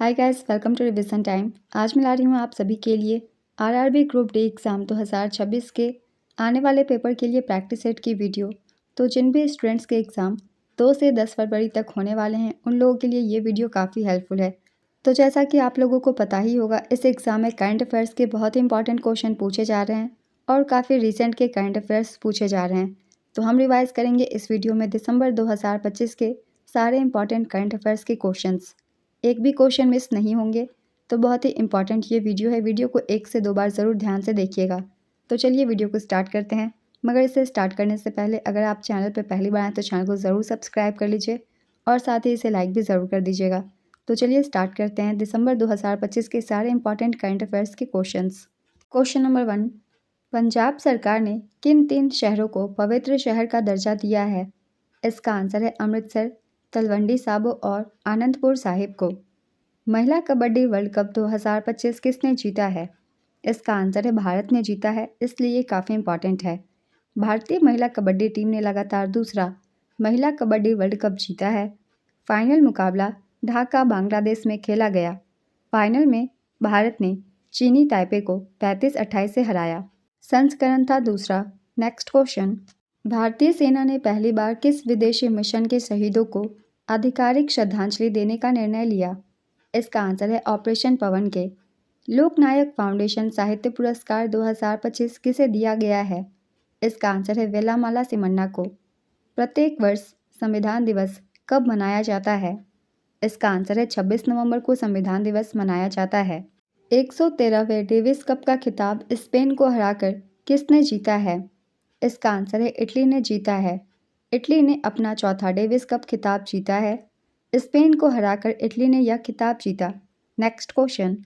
Hi guys, welcome to revision time. आज मैं ला रही हूँ आप सभी के लिए आरआरबी ग्रुप डी एग्ज़ाम 2026 के आने वाले पेपर के लिए प्रैक्टिस सेट की वीडियो। तो जिन भी स्टूडेंट्स के एग्ज़ाम 2 से 10 फरवरी तक होने वाले हैं उन लोगों के लिए ये वीडियो काफ़ी हेल्पफुल है। तो जैसा कि आप लोगों को पता ही होगा, इस एग्ज़ाम में करंट अफेयर्स के बहुत ही इंपॉर्टेंट क्वेश्चन पूछे जा रहे हैं और काफ़ी रिसेंट के करंट अफेयर्स पूछे जा रहे हैं। तो हम रिवाइज़ करेंगे इस वीडियो में दिसंबर 2025 के सारे इंपॉर्टेंट करंट अफेयर्स के क्वेश्चंस। एक भी क्वेश्चन मिस नहीं होंगे। तो बहुत ही इंपॉर्टेंट ये वीडियो है। वीडियो को 1 से 2 बार ज़रूर ध्यान से देखिएगा। तो चलिए वीडियो को स्टार्ट करते हैं। मगर इसे स्टार्ट करने से पहले अगर आप चैनल पर पहली बार आए तो चैनल को ज़रूर सब्सक्राइब कर लीजिए और साथ ही इसे लाइक भी ज़रूर कर दीजिएगा। तो चलिए स्टार्ट करते हैं दिसंबर 2025 के सारे इंपॉर्टेंट करंट अफेयर्स के क्वेश्चंस। क्वेश्चन नंबर 1, पंजाब सरकार ने किन 3 शहरों को पवित्र शहर का दर्जा दिया है? इसका आंसर है अमृतसर, तलवंडी साबो और आनंदपुर साहिब को। महिला कबड्डी वर्ल्ड कप 2025 किसने जीता है? इसका आंसर है भारत ने जीता है, इसलिए ये काफ़ी इंपॉर्टेंट है। भारतीय महिला कबड्डी टीम ने लगातार दूसरा महिला कबड्डी वर्ल्ड कप जीता है। फाइनल मुकाबला ढाका बांग्लादेश में खेला गया। फाइनल में भारत ने चीनी ताइपे को 35-28 से हराया। संस्करण था दूसरा। नेक्स्ट क्वेश्चन, भारतीय सेना ने पहली बार किस विदेशी मिशन के शहीदों को आधिकारिक श्रद्धांजलि देने का निर्णय लिया? इसका आंसर है ऑपरेशन पवन के। लोकनायक फाउंडेशन साहित्य पुरस्कार 2025 किसे दिया गया है? इसका आंसर है वेलामाला सिमन्ना को। प्रत्येक वर्ष संविधान दिवस कब मनाया जाता है? इसका आंसर है 26 नवंबर को संविधान दिवस मनाया जाता है। 113वें डेविस कप का खिताब स्पेन को हराकर किसने जीता है? इसका आंसर है इटली ने जीता है। इटली ने अपना चौथा डेविस कप खिताब जीता है। स्पेन को हराकर इटली ने यह खिताब जीता। नेक्स्ट क्वेश्चन,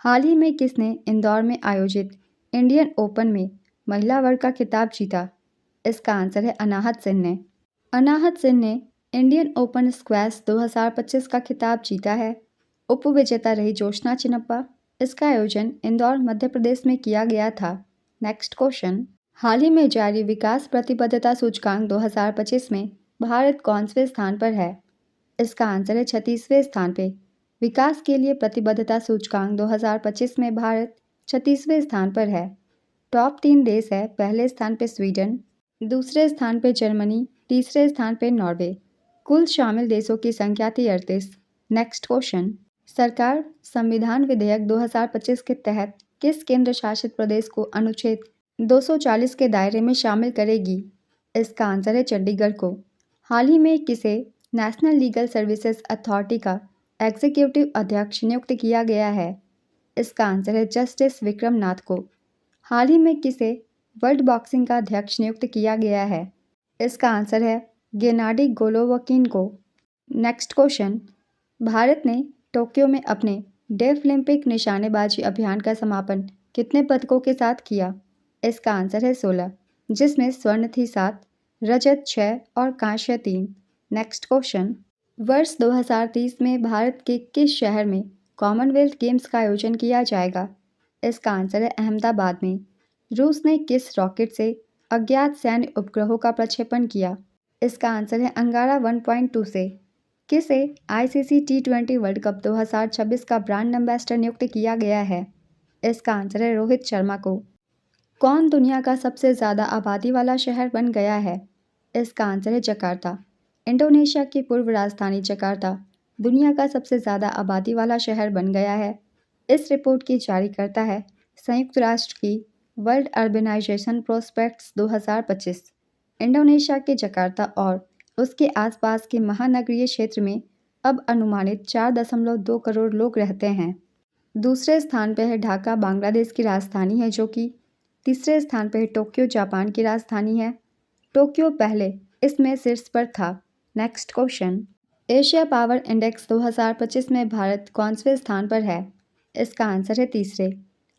हाल ही में किसने इंदौर में आयोजित इंडियन ओपन में महिला वर्ग का खिताब जीता? इसका आंसर है अनाहत सिंह ने। अनाहत सिंह ने इंडियन ओपन स्क्वैश 2025 का खिताब जीता है। उपविजेता रही जोशना चिनप्पा। इसका आयोजन इंदौर मध्य प्रदेश में किया गया था। नेक्स्ट क्वेश्चन, हाल ही में जारी विकास प्रतिबद्धता सूचकांक 2025 में भारत कौनवें स्थान पर है? इसका आंसर है 36वें स्थान पे। विकास के लिए प्रतिबद्धता सूचकांक 2025 में भारत 36वें स्थान पर है। टॉप 3 देश है। पहले स्थान पे स्वीडन, दूसरे स्थान पे जर्मनी, तीसरे स्थान पे नॉर्वे। कुल शामिल देशों की संख्या थी 38। नेक्स्ट क्वेश्चन, सरकार संविधान विधेयक 2025 के तहत किस केंद्र शासित प्रदेश को अनुच्छेद 240 के दायरे में शामिल करेगी? इसका आंसर है चंडीगढ़ को। हाल ही में किसे नेशनल लीगल सर्विसेज अथॉरिटी का एग्जीक्यूटिव अध्यक्ष नियुक्त किया गया है? इसका आंसर है जस्टिस विक्रम नाथ को। हाल ही में किसे वर्ल्ड बॉक्सिंग का अध्यक्ष नियुक्त किया गया है? इसका आंसर है गेनाडी गोलोवकिन को। नेक्स्ट क्वेश्चन, भारत ने टोक्यो में अपने डेफलिम्पिक निशानेबाजी अभियान का समापन कितने पदकों के साथ किया? इसका आंसर है 16, जिसमें स्वर्ण थी 7, रजत 6 और कांस्य 3। नेक्स्ट क्वेश्चन, वर्ष 2030 में भारत के किस शहर में कॉमनवेल्थ गेम्स का आयोजन किया जाएगा? इसका आंसर है अहमदाबाद में। रूस ने किस रॉकेट से अज्ञात सैन्य उपग्रहों का प्रक्षेपण किया? इसका आंसर है अंगारा 1.2 से। किसे आईसीसी T20 वर्ल्ड कप 2026 का ब्रांड एम्बेसडर नियुक्त किया गया है? इसका आंसर है रोहित शर्मा को। कौन दुनिया का सबसे ज़्यादा आबादी वाला शहर बन गया है? इसका आंसर है जकार्ता। इंडोनेशिया की पूर्व राजधानी जकार्ता दुनिया का सबसे ज़्यादा आबादी वाला शहर बन गया है। इस रिपोर्ट की जारीकर्ता है संयुक्त राष्ट्र की वर्ल्ड अर्बनाइजेशन प्रोस्पेक्ट्स 2025। इंडोनेशिया के जकार्ता और उसके आसपास के महानगरीय क्षेत्र में अब अनुमानित 4.2 करोड़ लोग रहते हैं। दूसरे स्थान पर है ढाका, बांग्लादेश की राजधानी है, जो कि तीसरे स्थान पर टोक्यो, जापान की राजधानी है। टोक्यो पहले इसमें शीर्ष पर था। Next question, Asia power index 2025 में भारत कौनवें स्थान पर है? इसका आंसर है तीसरे।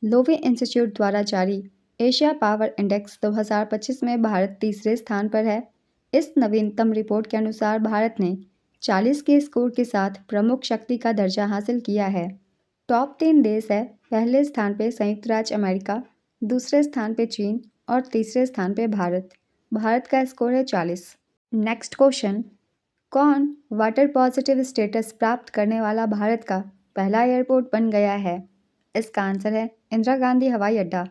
लोवे इंस्टीट्यूट द्वारा जारी एशिया पावर इंडेक्स 2025 में भारत तीसरे स्थान पर है। इस नवीनतम रिपोर्ट के अनुसार भारत ने 40 के स्कोर के साथ प्रमुख शक्ति का दर्जा हासिल किया है। टॉप 3 देश है। पहले स्थान पर संयुक्त राज्य अमेरिका, दूसरे स्थान पे चीन और तीसरे स्थान पे भारत। भारत का स्कोर है 40। नेक्स्ट क्वेश्चन, कौन वाटर पॉजिटिव स्टेटस प्राप्त करने वाला भारत का पहला एयरपोर्ट बन गया है? इसका आंसर है इंदिरा गांधी हवाई अड्डा।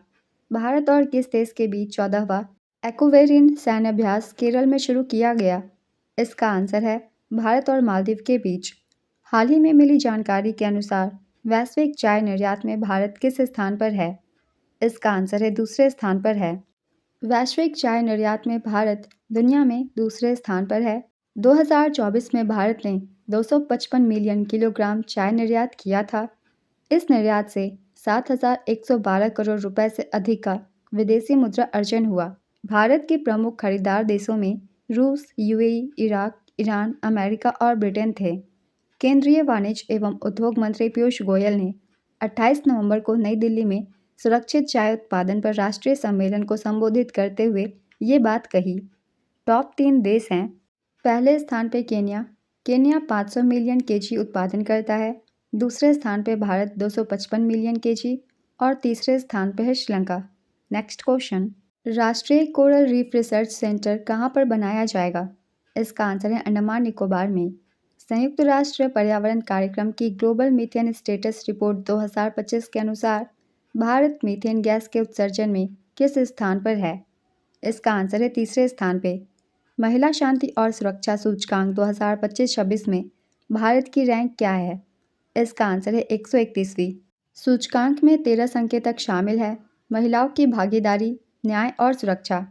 भारत और किस देश के बीच 14वां एक्वेरियन सैन्य अभ्यास केरल में शुरू किया गया? इसका आंसर है भारत और मालदीव के बीच। हाल ही में मिली जानकारी के अनुसार वैश्विक चाय निर्यात में भारत किस स्थान पर है? इसका आंसर है दूसरे स्थान पर है। वैश्विक चाय निर्यात में भारत दुनिया में दूसरे स्थान पर है। 2024 में भारत ने 255 मिलियन किलोग्राम चाय निर्यात किया था। इस निर्यात से 7,112 करोड़ रुपए से अधिक का विदेशी मुद्रा अर्जन हुआ। भारत के प्रमुख खरीदार देशों में रूस, यूएई, इराक, ईरान, अमेरिका और ब्रिटेन थे। केंद्रीय वाणिज्य एवं उद्योग मंत्री पीयूष गोयल ने 28 नवंबर को नई दिल्ली में सुरक्षित चाय उत्पादन पर राष्ट्रीय सम्मेलन को संबोधित करते हुए ये बात कही। टॉप 3 देश हैं। पहले स्थान पे केन्या। केन्या 500 मिलियन केजी उत्पादन करता है। दूसरे स्थान पे भारत 255 मिलियन केजी और तीसरे स्थान पे है श्रीलंका। नेक्स्ट क्वेश्चन, राष्ट्रीय कोरल रीफ रिसर्च सेंटर कहाँ पर बनाया जाएगा? इसका आंसर है अंडमान निकोबार में। संयुक्त राष्ट्र पर्यावरण कार्यक्रम की ग्लोबल मीथेन स्टेटस रिपोर्ट 2025 के अनुसार भारत मीथेन गैस के उत्सर्जन में किस स्थान पर है? इसका आंसर है तीसरे स्थान पे। महिला शांति और सुरक्षा सूचकांक 2025-26 में भारत की रैंक क्या है? इसका आंसर है 131वीं। सूचकांक में 13 संकेतक शामिल है। महिलाओं की भागीदारी, न्याय और सुरक्षा।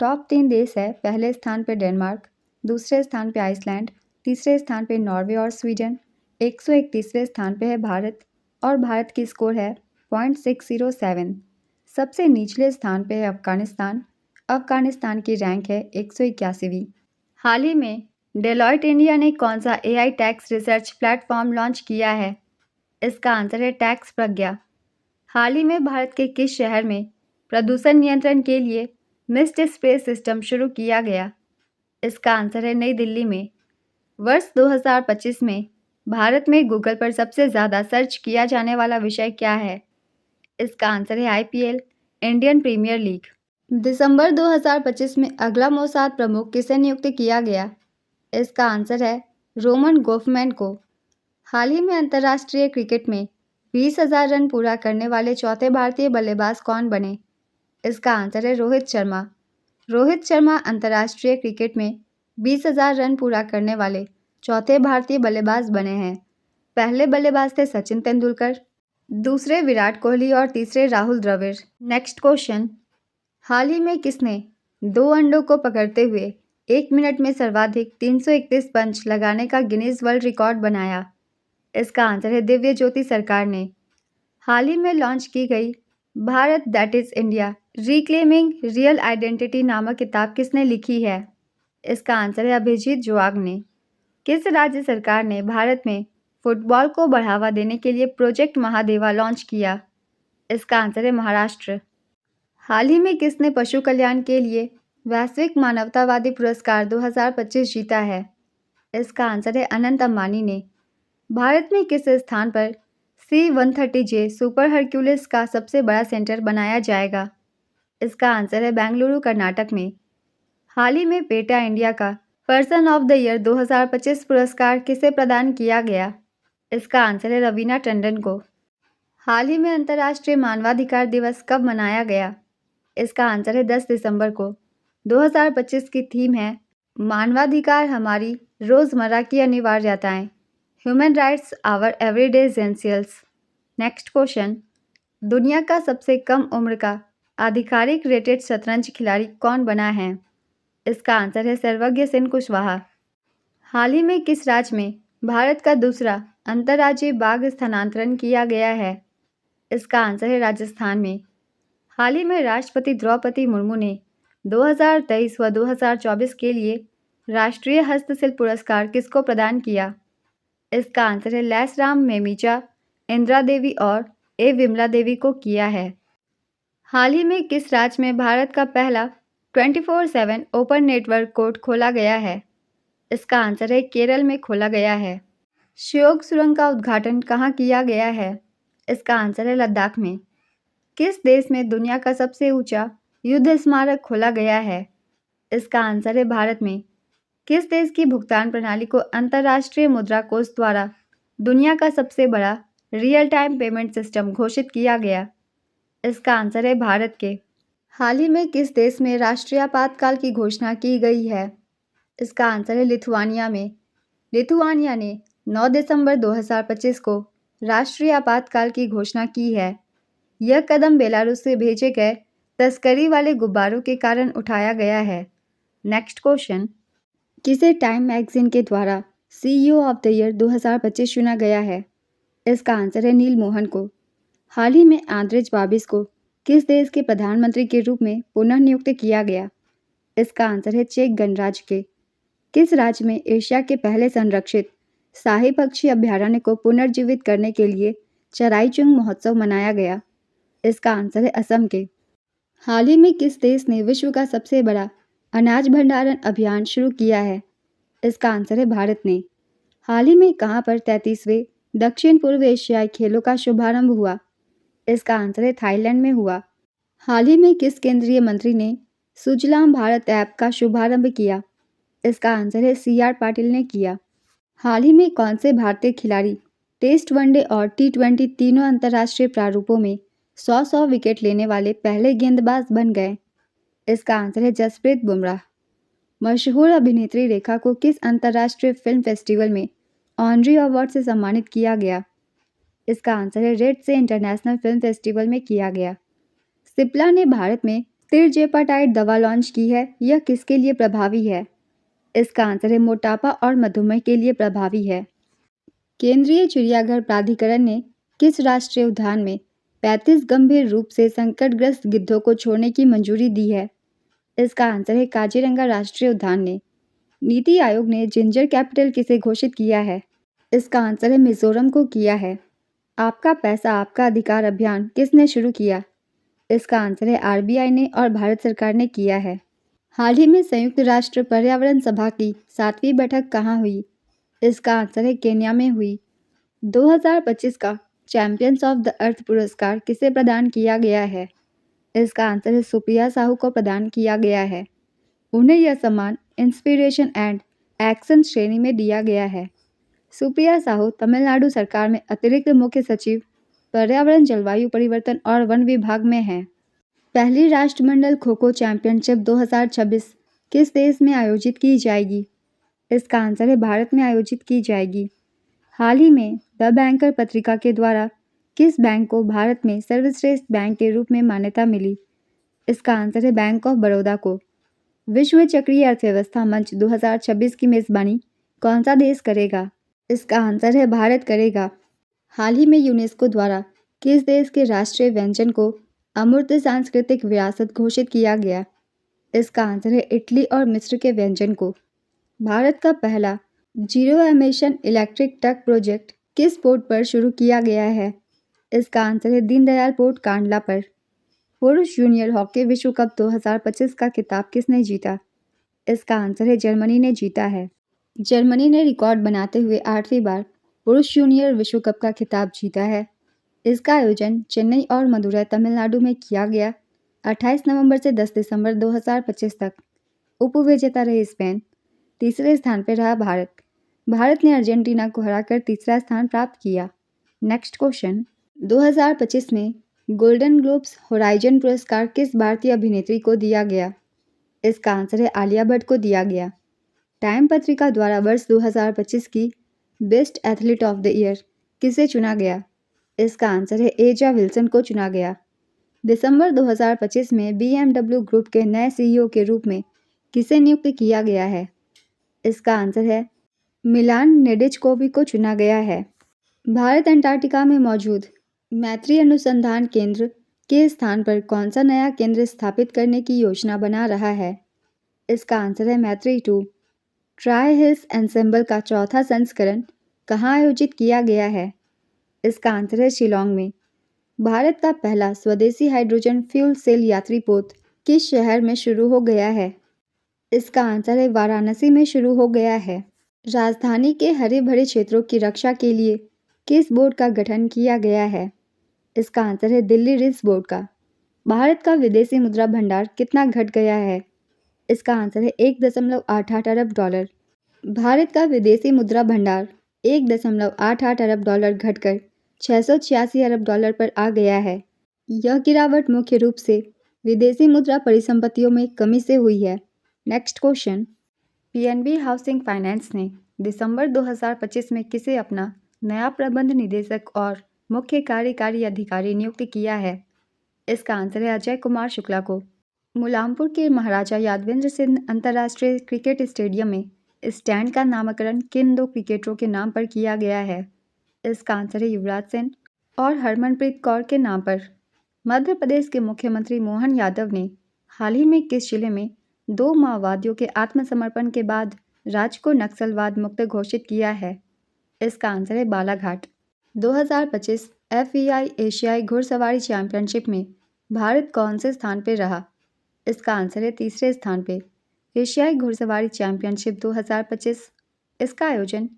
टॉप 3 देश है। पहले स्थान पर डेनमार्क, दूसरे स्थान पर आइसलैंड, तीसरे स्थान पर नॉर्वे और स्वीडन। 131वें स्थान पर है भारत और भारत की स्कोर है 0.607। सबसे निचले स्थान पर है अफगानिस्तान। अफगानिस्तान की रैंक है 181वीं। हाल ही में डेलॉयट इंडिया ने कौन सा AI tax research platform launch किया है? इसका आंसर है टैक्स प्रज्ञा। हाल ही में भारत के किस शहर में प्रदूषण नियंत्रण के लिए मिस्ट स्प्रे सिस्टम शुरू किया गया? इसका आंसर है नई दिल्ली में। वर्ष 2025 में भारत में गूगल पर सबसे ज़्यादा सर्च किया जाने वाला विषय क्या है? इसका आंसर है आईपीएल, इंडियन प्रीमियर लीग। दिसंबर 2025 में अगला मोसाद प्रमुख किसे नियुक्त किया गया? इसका आंसर है रोमन गोफमैन को। हाल ही में अंतर्राष्ट्रीय क्रिकेट में 20,000 रन पूरा करने वाले चौथे भारतीय बल्लेबाज कौन बने? इसका आंसर है रोहित शर्मा। रोहित शर्मा अंतर्राष्ट्रीय क्रिकेट में 20,000 रन पूरा करने वाले चौथे भारतीय बल्लेबाज बने हैं। पहले बल्लेबाज थे सचिन तेंदुलकर, दूसरे विराट कोहली और तीसरे राहुल द्रविड़। नेक्स्ट क्वेश्चन, हाल ही में किसने 2 अंडों को पकड़ते हुए 1 मिनट में सर्वाधिक 331 पंच लगाने का गिनीज वर्ल्ड रिकॉर्ड बनाया? इसका आंसर है दिव्य ज्योति सरकार ने। हाल ही में लॉन्च की गई Bharat that is India reclaiming real identity नामक किताब किसने लिखी है? इसका आंसर है अभिजीत जुआग ने। किस राज्य सरकार ने भारत में फुटबॉल को बढ़ावा देने के लिए प्रोजेक्ट महादेवा लॉन्च किया? इसका आंसर है महाराष्ट्र। हाल ही में किसने पशु कल्याण के लिए वैश्विक मानवतावादी पुरस्कार 2025 जीता है? इसका आंसर है अनंत अंबानी ने। भारत में किस स्थान पर C-130J सुपर हरक्यूलिस का सबसे बड़ा सेंटर बनाया जाएगा? इसका आंसर है बेंगलुरु, कर्नाटक में। हाल ही में पेटा इंडिया का पर्सन ऑफ द ईयर 2025 पुरस्कार किसे प्रदान किया गया? इसका आंसर है रवीना टंडन को। हाल ही में अंतर्राष्ट्रीय मानवाधिकार दिवस कब मनाया गया? इसका आंसर है 10 दिसंबर को। 2025 की थीम है मानवाधिकार हमारी रोज़मर्रा की अनिवार्यताएं, human rights our everyday essentials. Next question, दुनिया का सबसे कम उम्र का आधिकारिक रेटेड शतरंज खिलाड़ी कौन बना है? इसका आंसर है सर्वज्ञ सेन कुशवाहा। हाल ही में किस राज्य में भारत का दूसरा अंतर्राज्यीय बाघ स्थानांतरण किया गया है? इसका आंसर है राजस्थान में। हाल ही में राष्ट्रपति द्रौपदी मुर्मू ने 2023 व 2024 के लिए राष्ट्रीय हस्तशिल्प पुरस्कार किसको प्रदान किया? इसका आंसर है लैसराम मेमिचा, इंदिरा देवी और ए विमला देवी को किया है। हाल ही में किस राज्य में भारत का पहला 24/7 ओपन नेटवर्क कोर्ट खोला गया है? इसका आंसर है केरल में खोला गया है। श्योक सुरंग का उद्घाटन कहाँ किया गया है? इसका आंसर है लद्दाख में। किस देश में दुनिया का सबसे ऊंचा युद्ध स्मारक खोला गया है? इसका आंसर है भारत में। किस देश की भुगतान प्रणाली को अंतर्राष्ट्रीय मुद्रा कोष द्वारा दुनिया का सबसे बड़ा रियल टाइम पेमेंट सिस्टम घोषित किया गया? इसका आंसर है भारत के। हाल ही में किस देश में राष्ट्रीय आपातकाल की घोषणा की गई है? इसका आंसर है लिथुआनिया में। लिथुआनिया ने 9 दिसंबर 2025 को राष्ट्रीय आपातकाल की घोषणा की है। यह कदम बेलारूस से भेजे गए तस्करी वाले गुब्बारों के कारण उठाया गया है। नेक्स्ट क्वेश्चन, किसे टाइम मैगजीन के द्वारा सीईओ ऑफ द ईयर 2025 चुना गया है? इसका आंसर है नील मोहन को। हाल ही में आंद्रेज बाबिस को किस देश के प्रधानमंत्री के रूप में पुनः नियुक्त किया गया? इसका आंसर है चेक गणराज्य के। किस राज्य में एशिया के पहले संरक्षित शाही पक्षी अभयारण्य को पुनर्जीवित करने के लिए चराईचुंग महोत्सव मनाया गया? इसका आंसर है असम के। हाल ही में किस देश ने विश्व का सबसे बड़ा अनाज भंडारण अभियान शुरू किया है? इसका आंसर है भारत ने। हाल ही में कहां पर 33वें दक्षिण पूर्व एशियाई खेलों का शुभारंभ हुआ? इसका आंसर है थाईलैंड में हुआ। हाल ही में किस केंद्रीय मंत्री ने सुजलाम भारत ऐप का शुभारंभ किया? इसका आंसर है CR पाटिल ने किया। हाल ही में कौन से भारतीय खिलाड़ी टेस्ट, वनडे और T20 तीनों अंतर्राष्ट्रीय प्रारूपों में 100 विकेट लेने वाले पहले गेंदबाज बन गए? इसका आंसर है जसप्रीत बुमराह। मशहूर अभिनेत्री रेखा को किस अंतर्राष्ट्रीय फिल्म फेस्टिवल में ऑनरी अवार्ड से सम्मानित किया गया? इसका आंसर है रेड से इंटरनेशनल फिल्म फेस्टिवल में किया गया। सिप्ला ने भारत में तिरजेपाटाइड दवा लॉन्च की है। यह किसके लिए प्रभावी है? इसका आंसर है मोटापा और मधुमेह के लिए प्रभावी है। केंद्रीय चिड़ियाघर प्राधिकरण ने किस राष्ट्रीय उद्यान में 35 गंभीर रूप से संकटग्रस्त गिद्धों को छोड़ने की मंजूरी दी है? इसका आंसर है काजीरंगा राष्ट्रीय उद्यान ने। नीति आयोग ने जिंजर कैपिटल किसे घोषित किया है? इसका आंसर है मिजोरम को किया है। आपका पैसा आपका अधिकार अभियान किसने शुरू किया? इसका आंसर है RBI ने और भारत सरकार ने किया है। हाल ही में संयुक्त राष्ट्र पर्यावरण सभा की 7वीं बैठक कहाँ हुई? इसका आंसर है केन्या में हुई। 2025 का चैंपियंस ऑफ द अर्थ पुरस्कार किसे प्रदान किया गया है? इसका आंसर है सुप्रिया साहू को प्रदान किया गया है। उन्हें यह सम्मान इंस्पिरेशन एंड एक्शन श्रेणी में दिया गया है। सुप्रिया साहू तमिलनाडु सरकार में अतिरिक्त मुख्य सचिव पर्यावरण, जलवायु परिवर्तन और वन विभाग में हैं। पहली राष्ट्रमंडल खो खो चैंपियनशिप 2026 किस देश में आयोजित की जाएगी? इसका आंसर है भारत में आयोजित की जाएगी। हाल ही में द बैंकर पत्रिका के द्वारा किस बैंक को भारत में सर्वश्रेष्ठ बैंक के रूप में मान्यता मिली? इसका आंसर है बैंक ऑफ बड़ौदा को। विश्व चक्रीय अर्थव्यवस्था मंच 2026 की मेजबानी कौन सा देश करेगा? इसका आंसर है भारत करेगा। हाल ही में यूनेस्को द्वारा किस देश के राष्ट्रीय व्यंजन को अमूर्त सांस्कृतिक विरासत घोषित किया गया? इसका आंसर है इटली और मिस्र के व्यंजन को। भारत का पहला zero emission electric truck project किस पोर्ट पर शुरू किया गया है? इसका आंसर है दीनदयाल पोर्ट कांडला पर। पुरुष जूनियर हॉकी विश्व कप 2025 का खिताब किसने जीता? इसका आंसर है जर्मनी ने जीता है। जर्मनी ने रिकॉर्ड बनाते हुए 8वीं बार पुरुष जूनियर विश्व कप का खिताब जीता है। इसका आयोजन चेन्नई और मदुरै, तमिलनाडु में किया गया। 28 नवंबर से 10 दिसंबर 2025 तक। उपविजेता रहे स्पेन। तीसरे स्थान पर रहा भारत। भारत ने अर्जेंटीना को हराकर तीसरा स्थान प्राप्त किया। नेक्स्ट क्वेश्चन, 2025 में गोल्डन ग्लोब्स होराइजन पुरस्कार किस भारतीय अभिनेत्री को दिया गया? इसका आंसर है आलिया भट्ट को दिया गया। टाइम पत्रिका द्वारा वर्ष 2025 की best athlete of the year किसे चुना गया? इसका आंसर है एजा विल्सन को चुना गया। दिसंबर 2025 में BMW ग्रुप के नए CEO के रूप में किसे नियुक्त किया गया है? इसका आंसर है मिलान नेडेचकोवी को चुना गया है। भारत अंटार्कटिका में मौजूद मैत्री अनुसंधान केंद्र के स्थान पर कौन सा नया केंद्र स्थापित करने की योजना बना रहा है? इसका आंसर है मैत्री 2। ट्राई हिल्स एंसेंबल का चौथा संस्करण कहाँ आयोजित किया गया है? इसका आंसर है शिलोंग में। भारत का पहला स्वदेशी हाइड्रोजन फ्यूल सेल यात्री पोत किस शहर में शुरू हो गया है? इसका आंसर है वाराणसी में शुरू हो गया है। राजधानी के हरे भरे क्षेत्रों की रक्षा के लिए किस बोर्ड का गठन किया गया है? इसका आंसर है दिल्ली रिज बोर्ड का। भारत का विदेशी मुद्रा भंडार कितना घट गया है? इसका आंसर है 1.88 अरब डॉलर। भारत का विदेशी मुद्रा भंडार 1.88 अरब डॉलर घटकर 686 अरब डॉलर पर आ गया है। यह गिरावट मुख्य रूप से विदेशी मुद्रा परिसंपत्तियों में कमी से हुई है। Next question, PNB housing finance ने दिसंबर 2025 में किसे अपना नया प्रबंध निदेशक और मुख्य कार्यकारी अधिकारी नियुक्त किया है? इसका आंसर है अजय कुमार शुक्ला को। मुलामपुर के महाराजा यादवेंद्र सिंह अंतर्राष्ट्रीय क्रिकेट स्टेडियम में स्टैंड का नामकरण किन दो क्रिकेटरों के नाम पर किया गया है? इसका आंसर है युवराज सिंह और हरमनप्रीत कौर के नाम पर। मध्य प्रदेश के मुख्यमंत्री मोहन यादव ने हाल ही में किस जिले में 2 माओवादियों के आत्मसमर्पण के बाद राज्य को नक्सलवाद मुक्त घोषित किया है? इसका आंसर है बालाघाट। 2025 FEI एशियाई घुड़सवारी चैंपियनशिप में भारत कौन से स्थान पर रहा? इसका आंसर है तीसरे स्थान पे। एशियाई घुड़सवारी चैंपियनशिप 2025 इसका आयोजन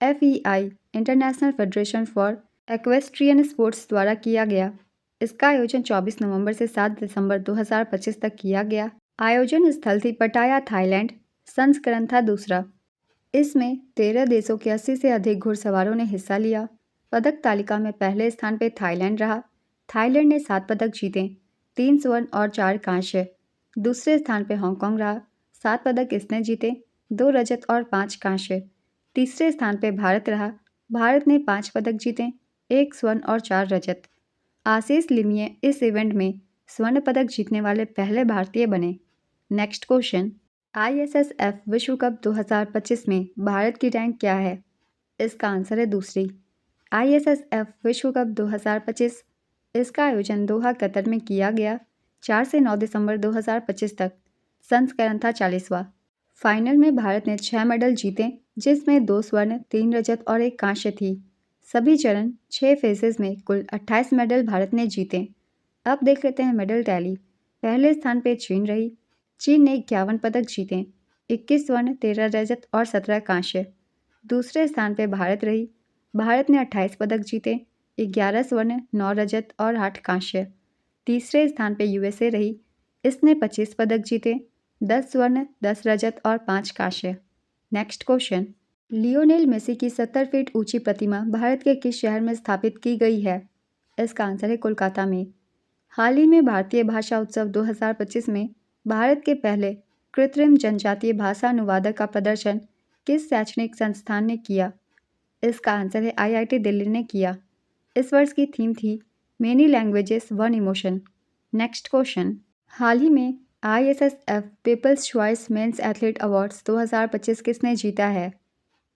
FEI international federation for equestrian sports द्वारा किया गया। इसका आयोजन 24 नवंबर से 7 दिसंबर 2025 तक किया गया। आयोजन स्थल थी पटाया, थाईलैंड। संस्करण था दूसरा। इसमें 13 देशों के 80 से अधिक घुड़सवारों ने हिस्सा लिया। पदक तालिका में पहले स्थान पर थाईलैंड रहा। थाईलैंड ने 7 पदक जीते, 3 स्वर्ण और 4 कांस्य। दूसरे स्थान पर हांगकांग रहा, 7 पदक इसने जीते, 2 रजत और 5 कांस्य। तीसरे स्थान पर भारत रहा, भारत ने 5 पदक जीते, 1 स्वर्ण और 4 रजत। आशीष लिमये इस इवेंट में स्वर्ण पदक जीतने वाले पहले भारतीय बने। नेक्स्ट क्वेश्चन, ISSF विश्व कप 2025 में भारत की रैंक क्या है? इसका आंसर है दूसरी। ISSF विश्व कप 2025 इसका आयोजन दोहा कतर में किया गया 4 से 9 दिसंबर 2025 तक। संस्करण था 40वां। फाइनल में भारत ने 6 मेडल जीते, जिसमें 2 स्वर्ण, 3 रजत और 1 कांस्य थी। सभी चरण 6 फेजेस में कुल 28 मेडल भारत ने जीते। अब देख लेते हैं मेडल टैली। पहले स्थान पर चीन रही। चीन ने 51 पदक जीते, 21 स्वर्ण, 13 रजत और 17 कांस्य। दूसरे स्थान पर भारत रही। भारत ने 28 पदक जीते, 11 स्वर्ण, 9 रजत और 8 कांस्य। तीसरे स्थान पर USA रही। इसने 25 पदक जीते, 10 स्वर्ण, 10 रजत और 5 कांस्य। नेक्स्ट क्वेश्चन, लियोनेल मेसी की 70 फीट ऊंची प्रतिमा भारत के किस शहर में स्थापित की गई है? इसका आंसर है कोलकाता में। हाल ही में भारतीय भाषा उत्सव 2025 में भारत के पहले कृत्रिम जनजातीय भाषा अनुवादक का प्रदर्शन किस शैक्षणिक संस्थान ने किया? इसका आंसर है IIT दिल्ली ने किया। इस वर्ष की थीम थी many languages one emotion. Next question, हाल ही में ISSF people's choice men's athlete awards 2025 किसने जीता है?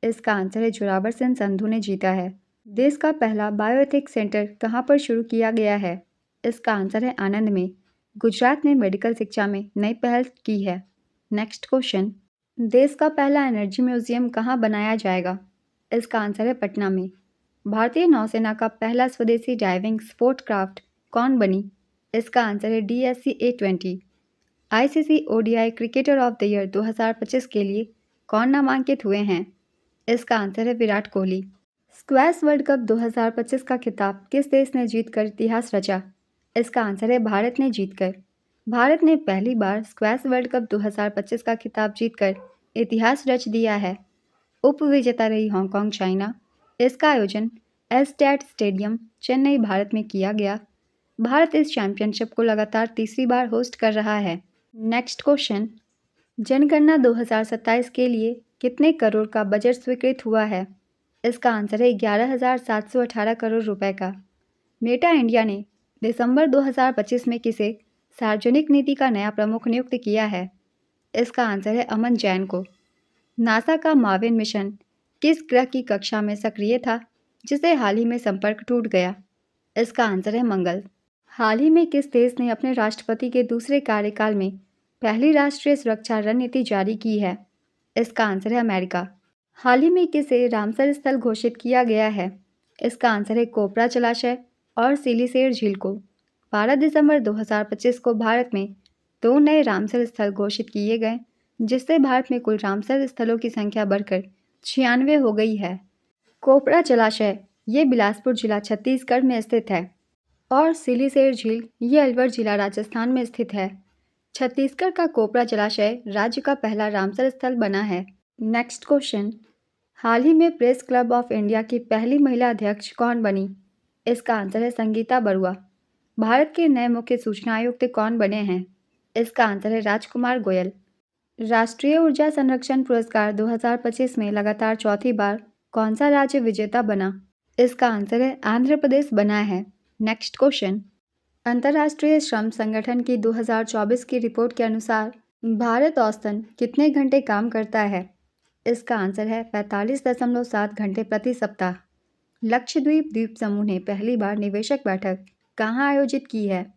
इसका आंसर है जोरावर सिंह संधू ने जीता है। देश का पहला बायोएथिक्स सेंटर कहाँ पर शुरू किया गया है? इसका आंसर है आनंद में। गुजरात ने मेडिकल शिक्षा में नई पहल की है। नेक्स्ट क्वेश्चन, देश का पहला एनर्जी म्यूजियम कहाँ बनाया जाएगा? इसका आंसर है पटना में। भारतीय नौसेना का पहला स्वदेशी डाइविंग स्पोर्ट क्राफ्ट कौन बनी? इसका आंसर है DSC A20। ICC ODI cricketer of the year 2025 के लिए कौन नामांकित हुए हैं? इसका आंसर है Virat Kohli. Squash world cup 2025 का खिताब किस देश ने जीतकर इतिहास रचा? इसका आंसर है भारत ने जीतकर। भारत ने पहली बार स्क्वैश वर्ल्ड कप 2025 का खिताब जीतकर इतिहास रच दिया है। उपविजेता रही हांगकांग चाइना। इसका आयोजन एस्टेट स्टेडियम चेन्नई भारत में किया गया। भारत इस चैंपियनशिप को लगातार तीसरी बार होस्ट कर रहा है। नेक्स्ट क्वेश्चन, जनगणना 2027 के लिए कितने करोड़ का बजट स्वीकृत हुआ है? इसका आंसर है 11,718 करोड़ रुपए का। मेटा इंडिया ने दिसंबर 2025 में किसे सार्वजनिक नीति का नया प्रमुख नियुक्त किया है? इसका आंसर है अमन जैन को। नासा का माविन मिशन किस ग्रह की कक्षा में सक्रिय था, जिसे हाल ही में संपर्क टूट गया? इसका आंसर है मंगल। हाल ही में किस देश ने अपने राष्ट्रपति के दूसरे कार्यकाल में पहली राष्ट्रीय सुरक्षा रणनीति जारी की है? इसका आंसर है अमेरिका। हाल ही में किसे रामसर स्थल घोषित किया गया है? इसका आंसर है कोपरा जलाशय और सिलीसेर झील को। 12 दिसंबर 2025 को भारत में 2 नए रामसर स्थल घोषित किए गए, जिससे भारत में कुल रामसर स्थलों की संख्या बढ़कर 96 हो गई है। कोपरा जलाशय ये बिलासपुर जिला छत्तीसगढ़ में स्थित है और सिलीसेर झील ये अलवर जिला राजस्थान में स्थित है। छत्तीसगढ़ का कोपरा जलाशय राज्य का पहला रामसर स्थल बना है। नेक्स्ट क्वेश्चन, हाल ही में प्रेस क्लब ऑफ इंडिया की पहली महिला अध्यक्ष कौन बनी? इसका आंसर है संगीता बरुआ। भारत के नए मुख्य सूचना आयुक्त कौन बने हैं? इसका आंसर है राजकुमार गोयल। राष्ट्रीय ऊर्जा संरक्षण पुरस्कार 2025 में लगातार चौथी बार कौन सा राज्य विजेता बना? इसका आंसर है आंध्र प्रदेश बना है। Next question. अंतर्राष्ट्रीय श्रम संगठन की 2024 की रिपोर्ट के अनुसार भारत औसतन कितने घंटे काम करता है? इसका आंसर है 45.7 घंटे प्रति सप्ताह। लक्षद्वीप द्वीप समूह ने पहली बार निवेशक बैठक कहाँ आयोजित की है?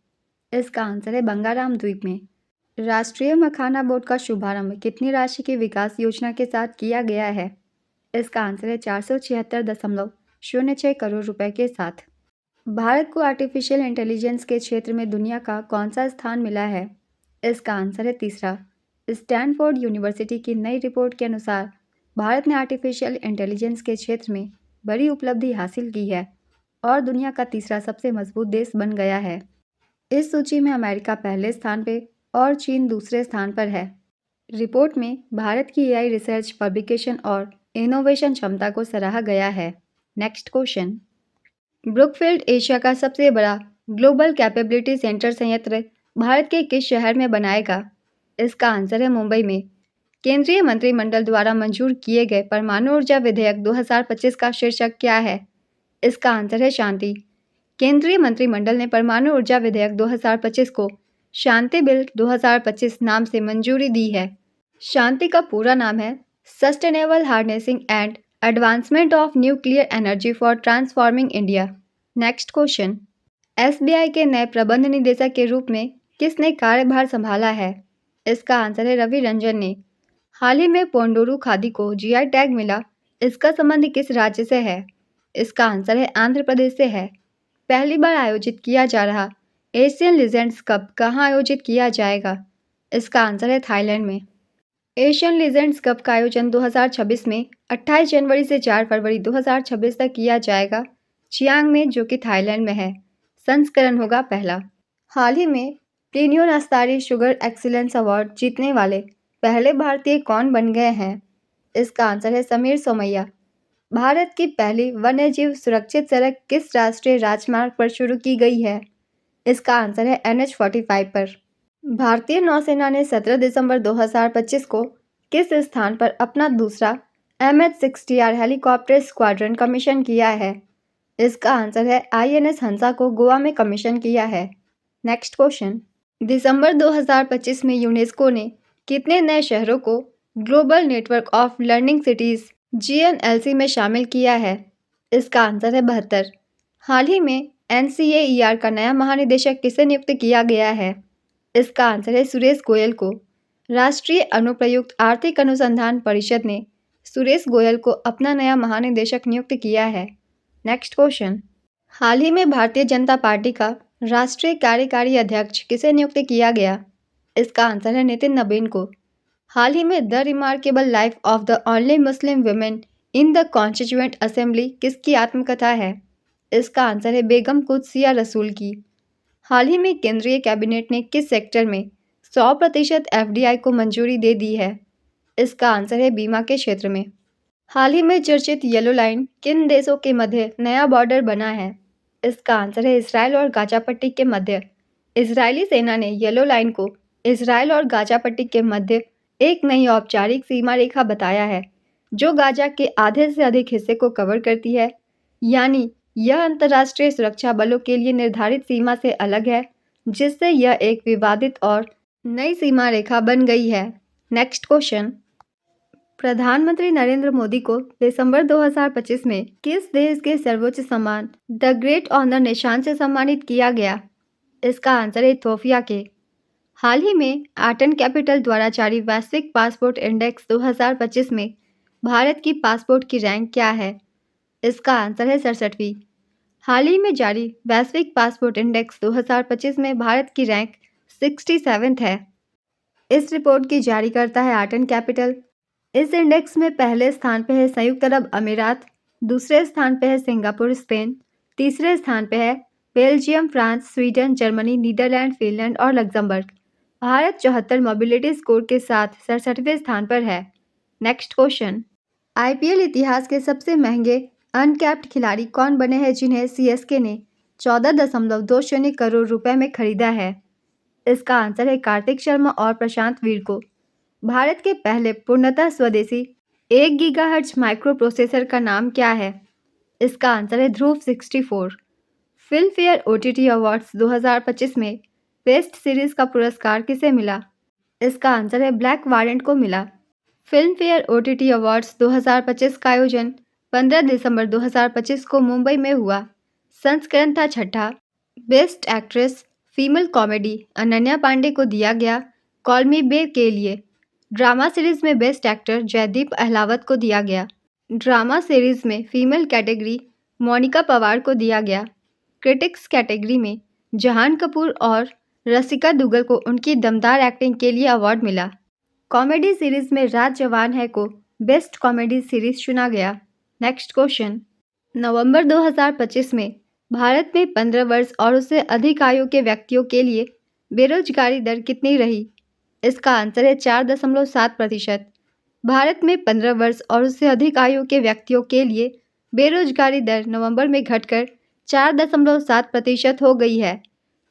इसका आंसर है बंगाराम द्वीप में। राष्ट्रीय मखाना बोर्ड का शुभारंभ कितनी राशि की विकास योजना के साथ किया गया है? इसका आंसर है 476.06 करोड़ रुपए के साथ। भारत को आर्टिफिशियल इंटेलिजेंस के क्षेत्र में दुनिया का कौन सा स्थान मिला है? इसका आंसर है तीसरा। स्टैनफोर्ड यूनिवर्सिटी की नई रिपोर्ट के अनुसार भारत ने आर्टिफिशियल इंटेलिजेंस के क्षेत्र में बड़ी उपलब्धि हासिल की है और दुनिया का तीसरा सबसे मजबूत देश बन गया है। इस सूची में अमेरिका पहले स्थान पर और चीन दूसरे स्थान पर है। रिपोर्ट में भारत की एआई रिसर्च, पब्लिकेशन और इनोवेशन क्षमता को सराहा गया है। Next question. ब्रुकफील्ड एशिया का सबसे बड़ा ग्लोबल कैपेबिलिटी सेंटर संयंत्र भारत के किस शहर में बनाएगा? इसका आंसर है मुंबई में। केंद्रीय मंत्रिमंडल द्वारा मंजूर किए गए परमाणु ऊर्जा विधेयक 2025 का शीर्षक क्या है? इसका आंसर है शांति। केंद्रीय मंत्रिमंडल ने परमाणु ऊर्जा विधेयक 2025 को शांति बिल 2025 नाम से मंजूरी दी है। शांति का पूरा नाम है sustainable harnessing and advancement of nuclear energy for transforming India. Next question. SBI के नए प्रबंध निदेशक के रूप में किसने कार्यभार संभाला है? इसका आंसर है रवि रंजन ने। हाल ही में पोंडोरू खादी को जीआई टैग मिला, इसका संबंध किस राज्य से है? इसका आंसर है आंध्र प्रदेश से है। पहली बार आयोजित किया जा रहा एशियन लीजेंड्स कप कहाँ आयोजित किया जाएगा? इसका आंसर है थाईलैंड में। एशियन लीजेंड्स कप का आयोजन 2026 में 28 जनवरी से 4 फरवरी 2026 तक किया जाएगा, चियांग में, जो कि थाईलैंड में है। संस्करण होगा पहला। हाल ही में प्लीनियो नास्तारी शुगर एक्सीलेंस अवार्ड जीतने वाले पहले भारतीय कौन बन गए हैं? इसका आंसर है समीर सोमैया। भारत की पहली वन्यजीव सुरक्षित सड़क किस राष्ट्रीय राजमार्ग पर शुरू की गई है? इसका आंसर है NH45 पर। भारतीय नौसेना ने 17 दिसंबर 2025 को किस स्थान पर अपना दूसरा MH-60R हेलीकॉप्टर स्क्वाड्रन कमीशन किया है? इसका आंसर है INS हंसा को गोवा में कमीशन किया है। Next question. दिसंबर 2025 में यूनेस्को ने कितने नए शहरों को global network of learning cities GNLC में शामिल किया है? इसका आंसर है 72। हाल ही में NCAER का नया महानिदेशक किसे नियुक्त किया गया है? इसका आंसर है सुरेश गोयल को। राष्ट्रीय अनुप्रयुक्त आर्थिक अनुसंधान परिषद ने सुरेश गोयल को अपना नया महानिदेशक नियुक्त किया है। Next question. हाल ही में भारतीय जनता पार्टी का राष्ट्रीय कार्यकारी अध्यक्ष किसे नियुक्त किया गया? इसका आंसर है नितिन नबीन को। हाल ही में the remarkable life of the only Muslim women in the constituent assembly किसकी आत्मकथा है? इसका आंसर है बेगम कुदसिया रसूल की। हाल ही में केंद्रीय कैबिनेट ने किस सेक्टर में 100% FDI को मंजूरी दे दी है? इसका आंसर है बीमा के क्षेत्र में। हाल ही में चर्चित येलो लाइन किन देशों के मध्य नया बॉर्डर बना है? इसका आंसर है इसराइल और गाजा पट्टी के मध्य। इजरायली सेना ने येलो लाइन को इसराइल और गाजा पट्टी के मध्य एक नई औपचारिक सीमा रेखा बताया है, जो गाजा के आधे से अधिक हिस्से को कवर करती है। यानी यह अंतर्राष्ट्रीय सुरक्षा बलों के लिए निर्धारित सीमा से अलग है, जिससे यह एक विवादित और नई सीमा रेखा बन गई है। Next question. प्रधानमंत्री नरेंद्र मोदी को दिसंबर 2025 में किस देश के सर्वोच्च सम्मान द ग्रेट ऑनर निशान से सम्मानित किया गया? इसका आंसर है इथियोपिया के। हाल ही में आर्टन कैपिटल द्वारा जारी वैश्विक पासपोर्ट इंडेक्स 2025 में भारत की पासपोर्ट की रैंक क्या है? इसका आंसर है 67वीं। हाल ही में जारी वैश्विक पासपोर्ट इंडेक्स 2025 में भारत की रैंक 67 है। इस रिपोर्ट की जारी करता है आर्टन कैपिटल। इस इंडेक्स में पहले स्थान पर है संयुक्त अरब अमीरात, दूसरे स्थान पर है सिंगापुर स्पेन, तीसरे स्थान पर है Belgium, France, Sweden, Germany, Netherlands, Finland और लग्जमबर्ग। भारत 74 मोबिलिटी स्कोर के साथ 67वें स्थान पर है। Next question. IPL इतिहास के सबसे महंगे अनकैप्ड खिलाड़ी कौन बने हैं जिन्हें सीएसके ने 14.20 करोड़ रुपए में खरीदा है? इसका आंसर है कार्तिक शर्मा और प्रशांत वीर को। भारत के पहले पूर्णतः स्वदेशी 1 गीगाहर्ट्ज माइक्रो प्रोसेसर का नाम क्या है? इसका आंसर है ध्रुव 64। फिल्म फेयर ओटीटी अवार्ड्स 2025 में बेस्ट सीरीज का पुरस्कार किसे मिला? इसका आंसर है ब्लैक वारंट को मिला। फिल्म फेयर ओटीटी अवार्ड्स 2025 का आयोजन 15 दिसंबर 2025 को मुंबई में हुआ। संस्करण था छठा। Best actress female comedy Ananya Pandey को दिया गया कॉल मी बेब के लिए। ड्रामा सीरीज में बेस्ट एक्टर जयदीप अहलावत को दिया गया। ड्रामा सीरीज में फीमेल कैटेगरी मोनिका पवार को दिया गया। क्रिटिक्स कैटेगरी में जहान कपूर और रसिका दुग्गल को उनकी दमदार एक्टिंग के लिए अवार्ड मिला। कॉमेडी सीरीज में राज जवान है को बेस्ट कॉमेडी सीरीज चुना गया। Next question. नवंबर 2025 में भारत में 15 वर्ष और उससे अधिक आयु के व्यक्तियों के लिए बेरोजगारी दर कितनी रही? इसका आंसर है 4.7%। भारत में 15 वर्ष और उससे अधिक आयु के व्यक्तियों के लिए बेरोजगारी दर नवंबर में घटकर 4.7% हो गई है,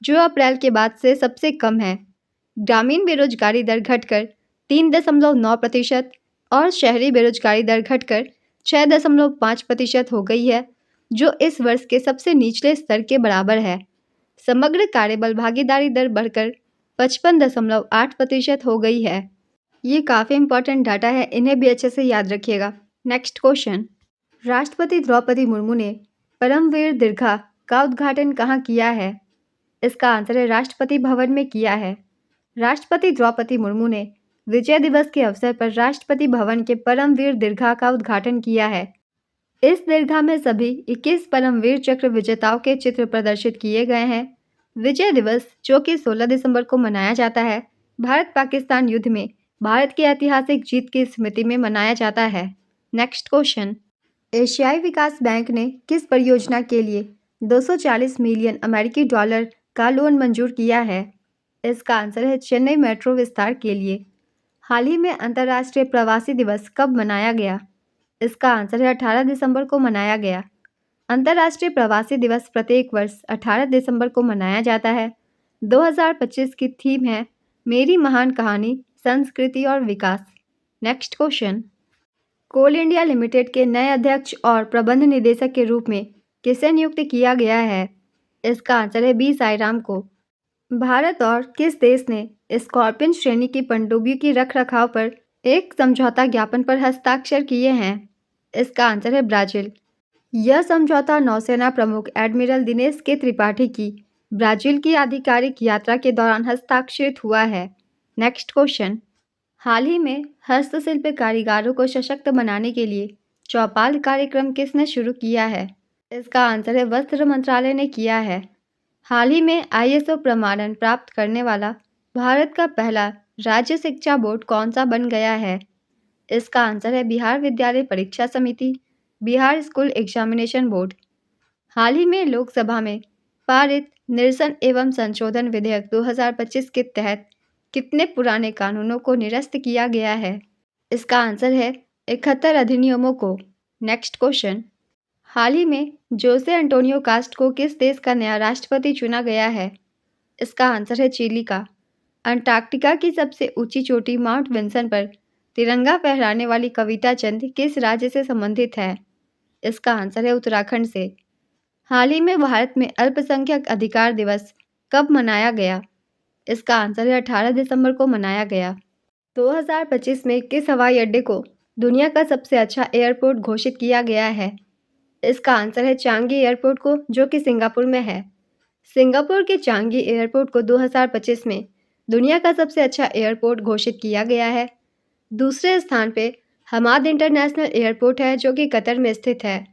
जो अप्रैल के बाद से सबसे कम है। ग्रामीण बेरोजगारी दर घटकर 3.9% और शहरी बेरोजगारी दर घटकर 6.5% हो गई है, जो इस वर्ष के सबसे निचले स्तर के बराबर है। समग्र कार्यबल भागीदारी दर बढ़कर 55.8% हो गई है। ये काफ़ी इंपॉर्टेंट डाटा है, इन्हें भी अच्छे से याद रखिएगा। Next question. राष्ट्रपति द्रौपदी मुर्मू ने परमवीर दीर्घा का उद्घाटन कहाँ किया है? इसका आंसर है राष्ट्रपति भवन में किया है। राष्ट्रपति द्रौपदी मुर्मू ने विजय दिवस के अवसर पर राष्ट्रपति भवन के परमवीर दीर्घा का उद्घाटन किया है। इस दीर्घा में सभी 21 परमवीर चक्र विजेताओं के चित्र प्रदर्शित किए गए हैं। विजय दिवस, जो कि 16 दिसंबर को मनाया जाता है, भारत पाकिस्तान युद्ध में भारत की ऐतिहासिक जीत की स्मृति में मनाया जाता है। Next question. एशियाई विकास बैंक ने किस परियोजना के लिए 240 मिलियन अमेरिकी डॉलर का लोन मंजूर किया है? इसका आंसर है चेन्नई मेट्रो विस्तार के लिए। हाल ही में अंतर्राष्ट्रीय प्रवासी दिवस कब मनाया गया? इसका आंसर है 18 दिसंबर को मनाया गया। अंतर्राष्ट्रीय प्रवासी दिवस प्रत्येक वर्ष 18 दिसंबर को मनाया जाता है। 2025 की थीम है मेरी महान कहानी, संस्कृति और विकास। Next question. Coal India Limited के नए अध्यक्ष और प्रबंध निदेशक के रूप में किसे नियुक्त किया गया है? इसका आंसर है बी साईराम को। भारत और किस देश ने स्कॉर्पियन श्रेणी की पनडुब्बियों की रखरखाव पर एक समझौता ज्ञापन पर हस्ताक्षर किए हैं? इसका आंसर है ब्राजील। यह समझौता नौसेना प्रमुख एडमिरल दिनेश के त्रिपाठी की ब्राजील की आधिकारिक यात्रा के दौरान हस्ताक्षरित हुआ है। Next question. हाल ही में हस्तशिल्प कारीगरों को सशक्त बनाने के लिए चौपाल कार्यक्रम किसने शुरू किया है? इसका आंसर है वस्त्र मंत्रालय ने किया है। हाल ही में आईएसओ प्रमाणन प्राप्त करने वाला भारत का पहला राज्य शिक्षा बोर्ड कौन सा बन गया है? इसका आंसर है बिहार विद्यालय परीक्षा समिति, बिहार स्कूल एग्जामिनेशन बोर्ड। हाल ही में लोकसभा में पारित निरसन एवं संशोधन विधेयक 2025 के तहत कितने पुराने कानूनों को निरस्त किया गया है? इसका आंसर है 71 अधिनियमों को। Next question. हाल ही में जोसे एंटोनियो कास्ट को किस देश का नया राष्ट्रपति चुना गया है? इसका आंसर है चिली का। अंटार्कटिका की सबसे ऊंची चोटी माउंट विंसन पर तिरंगा फहराने वाली कविता चंद किस राज्य से संबंधित है? इसका आंसर है उत्तराखंड से। हाल ही में भारत में अल्पसंख्यक अधिकार दिवस कब मनाया गया? इसका आंसर है 18 दिसंबर को मनाया गया। 2025 में किस हवाई अड्डे को दुनिया का सबसे अच्छा एयरपोर्ट घोषित किया गया है? इसका आंसर है चांगी एयरपोर्ट को, जो कि सिंगापुर में है। सिंगापुर के चांगी एयरपोर्ट को 2025 में दुनिया का सबसे अच्छा एयरपोर्ट घोषित किया गया है। दूसरे स्थान पे हमाद इंटरनेशनल एयरपोर्ट है, जो कि कतर में स्थित है।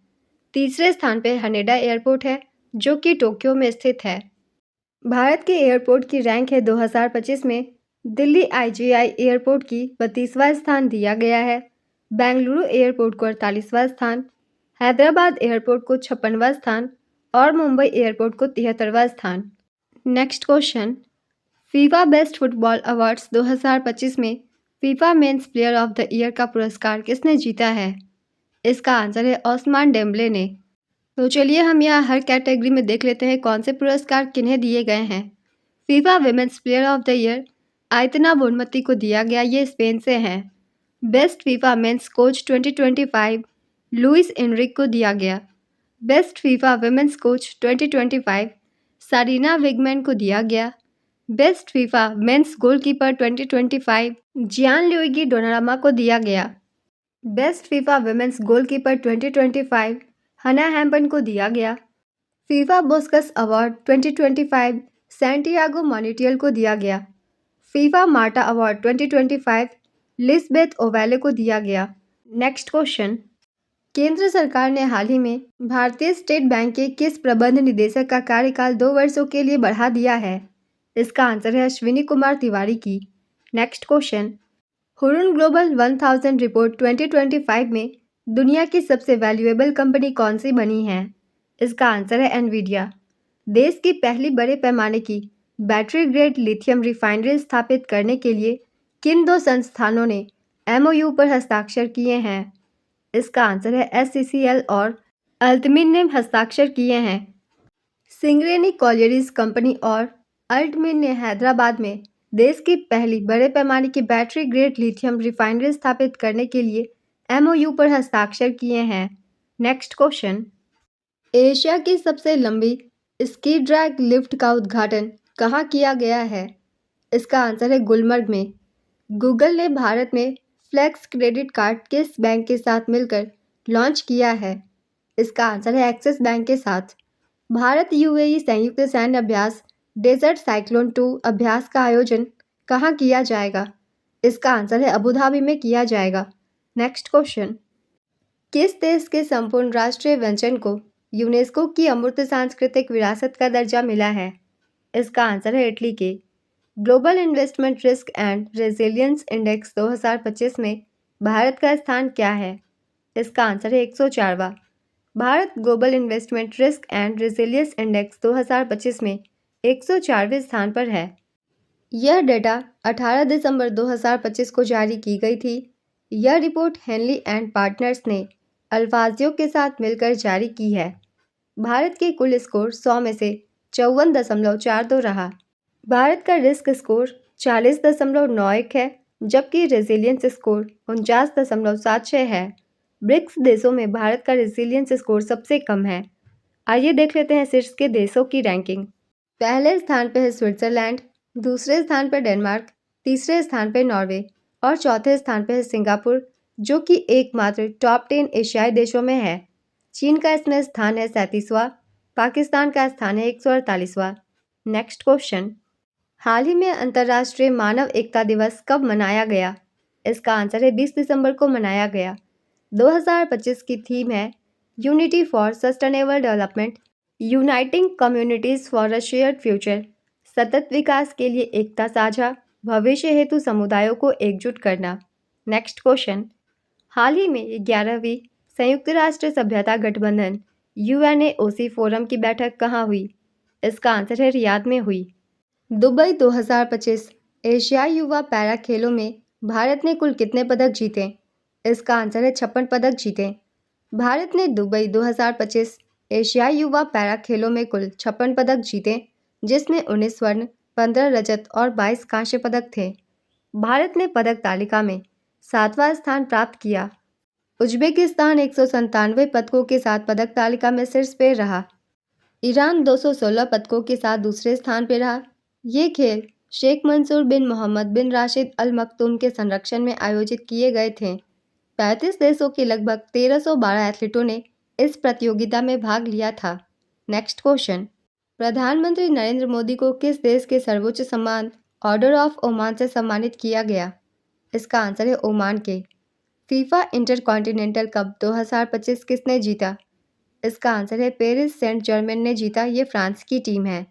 तीसरे स्थान पे हनेडा एयरपोर्ट है, जो कि टोक्यो में स्थित है। भारत के एयरपोर्ट की रैंक है 2025 में दिल्ली आईजीआई एयरपोर्ट की 32वां स्थान दिया गया है, बेंगलुरु एयरपोर्ट को 48वां स्थान, हैदराबाद एयरपोर्ट को 56वां स्थान और मुंबई एयरपोर्ट को 73वां स्थान। Next question. FIFA best football awards 2025 में FIFA men's player of the year का पुरस्कार किसने जीता है? इसका आंसर है ओस्मान डेम्बले ने। तो चलिए हम यहाँ हर कैटेगरी में देख लेते हैं कौन से पुरस्कार किन्हें दिए गए हैं। FIFA women's player of the year Aitana Bonmati को दिया गया, ये स्पेन से हैं। Best FIFA men's coach 2025 Luis Enrique को दिया गया। Best FIFA women's coach 2025 Sarina Wiegman को दिया गया। Best FIFA men's goalkeeper 2025 Gianluigi Donnarumma को दिया गया। बेस्ट फीफा विमेंस गोलकीपर 2025 हना हैम्पन को दिया गया। फीफा बुस्कस अवार्ड 2025 सैंटियागो मॉनिटियल को दिया गया। फीफा मार्टा अवार्ड 2025 लिस्बेथ ओवेले को दिया गया। नेक्स्ट क्वेश्चन, केंद्र सरकार ने हाल ही में भारतीय स्टेट बैंक के किस प्रबंध निदेशक का कार्यकाल 2 वर्षों के लिए बढ़ा दिया है? इसका आंसर है अश्विनी कुमार तिवारी की। Next question, Hurun global 1000 report 2025 में दुनिया की सबसे वैल्यूएबल कंपनी कौन सी बनी है? इसका आंसर है एनवीडिया। देश की पहली बड़े पैमाने की बैटरी ग्रेड लिथियम रिफाइनरी स्थापित करने के लिए किन 2 संस्थानों ने एमओयू पर हस्ताक्षर किए हैं? इसका आंसर है एससीसीएल और अल्टमिन ने हस्ताक्षर किए हैं। सिंगरेनी कॉलियरीज कंपनी और अल्टमिन ने हैदराबाद में देश की पहली बड़े पैमाने की बैटरी ग्रेड लिथियम रिफाइनरी स्थापित करने के लिए एमओयू पर हस्ताक्षर किए हैं। नेक्स्ट क्वेश्चन, एशिया की सबसे लंबी स्की ड्रैग लिफ्ट का उद्घाटन कहाँ किया गया है? इसका आंसर है गुलमर्ग में। गूगल ने भारत में फ्लेक्स क्रेडिट कार्ड किस बैंक के साथ मिलकर लॉन्च किया है? इसका आंसर है एक्सिस बैंक के साथ। भारत यूएई संयुक्त सैन्य अभ्यास डेजर्ट साइक्लोन 2 अभ्यास का आयोजन कहाँ किया जाएगा? इसका आंसर है अबू धाबी में किया जाएगा। नेक्स्ट क्वेश्चन, किस देश के संपूर्ण राष्ट्रीय व्यंजन को यूनेस्को की अमूर्त सांस्कृतिक विरासत का दर्जा मिला है? इसका आंसर है इटली के। Global investment risk and resilience index 2025 में भारत का स्थान क्या है? इसका आंसर है 104वां। Bharat global investment risk and resilience index 2025 में 104वें स्थान पर है। यह डेटा 18 दिसंबर 2025 को जारी की गई थी। यह रिपोर्ट हेनली एंड पार्टनर्स ने अल्फाजियो के साथ मिलकर जारी की है। भारत के कुल स्कोर 100 में से 54.42 रहा। भारत का रिस्क स्कोर 40.91 है, जबकि रेजिलियंस स्कोर 49.76 है। ब्रिक्स देशों में भारत का रेजिलियंस स्कोर सबसे कम है। आइए देख लेते हैं शीर्ष के देशों की रैंकिंग। पहले स्थान पर है स्विट्जरलैंड, दूसरे स्थान पर डेनमार्क, तीसरे स्थान पर नॉर्वे और चौथे स्थान पर है सिंगापुर, जो कि एकमात्र टॉप 10 एशियाई देशों में है। चीन का इसमें स्थान है 37वां, पाकिस्तान का स्थान है 148वां। नेक्स्ट क्वेश्चन, हाल ही में अंतर्राष्ट्रीय मानव एकता दिवस कब मनाया गया? इसका आंसर है 20 दिसंबर को मनाया गया। 2025 की थीम है unity for sustainable development, uniting communities for a shared future. सतत विकास के लिए एकता साझा भविष्य हेतु समुदायों को एकजुट करना। नेक्स्ट क्वेश्चन, हाल ही में 11वीं संयुक्त राष्ट्र सभ्यता गठबंधन यूएनओसी फोरम की बैठक कहाँ हुई? इसका आंसर है रियाद में हुई। दुबई 2025 एशियाई युवा पैरा खेलों में भारत ने कुल कितने पदक जीते? इसका आंसर है 56 पदक जीते। भारत ने दुबई 2025 एशियाई युवा पैरा खेलों में कुल 56 पदक जीते, जिसमें 19 स्वर्ण, 15 रजत और 22 कांस्य पदक थे। भारत ने पदक तालिका में 7वां स्थान प्राप्त किया। उज्बेकिस्तान 197 पदकों के साथ पदक तालिका में शीर्ष पे रहा। ईरान 216 पदकों के साथ दूसरे स्थान पर रहा। ये खेल शेख मंसूर बिन मोहम्मद बिन राशिद अल मखतूम के संरक्षण में आयोजित किए गए थे। 35 देशों के लगभग 1312 एथलीटों ने इस प्रतियोगिता में भाग लिया था। नेक्स्ट क्वेश्चन, प्रधानमंत्री नरेंद्र मोदी को किस देश के सर्वोच्च सम्मान ऑर्डर ऑफ ओमान से सम्मानित किया गया? इसका आंसर है ओमान के। फीफा इंटरकॉन्टिनेंटल कप 2025 किसने जीता? इसका आंसर है पेरिस सेंट जर्मेन ने जीता। ये फ्रांस की टीम है।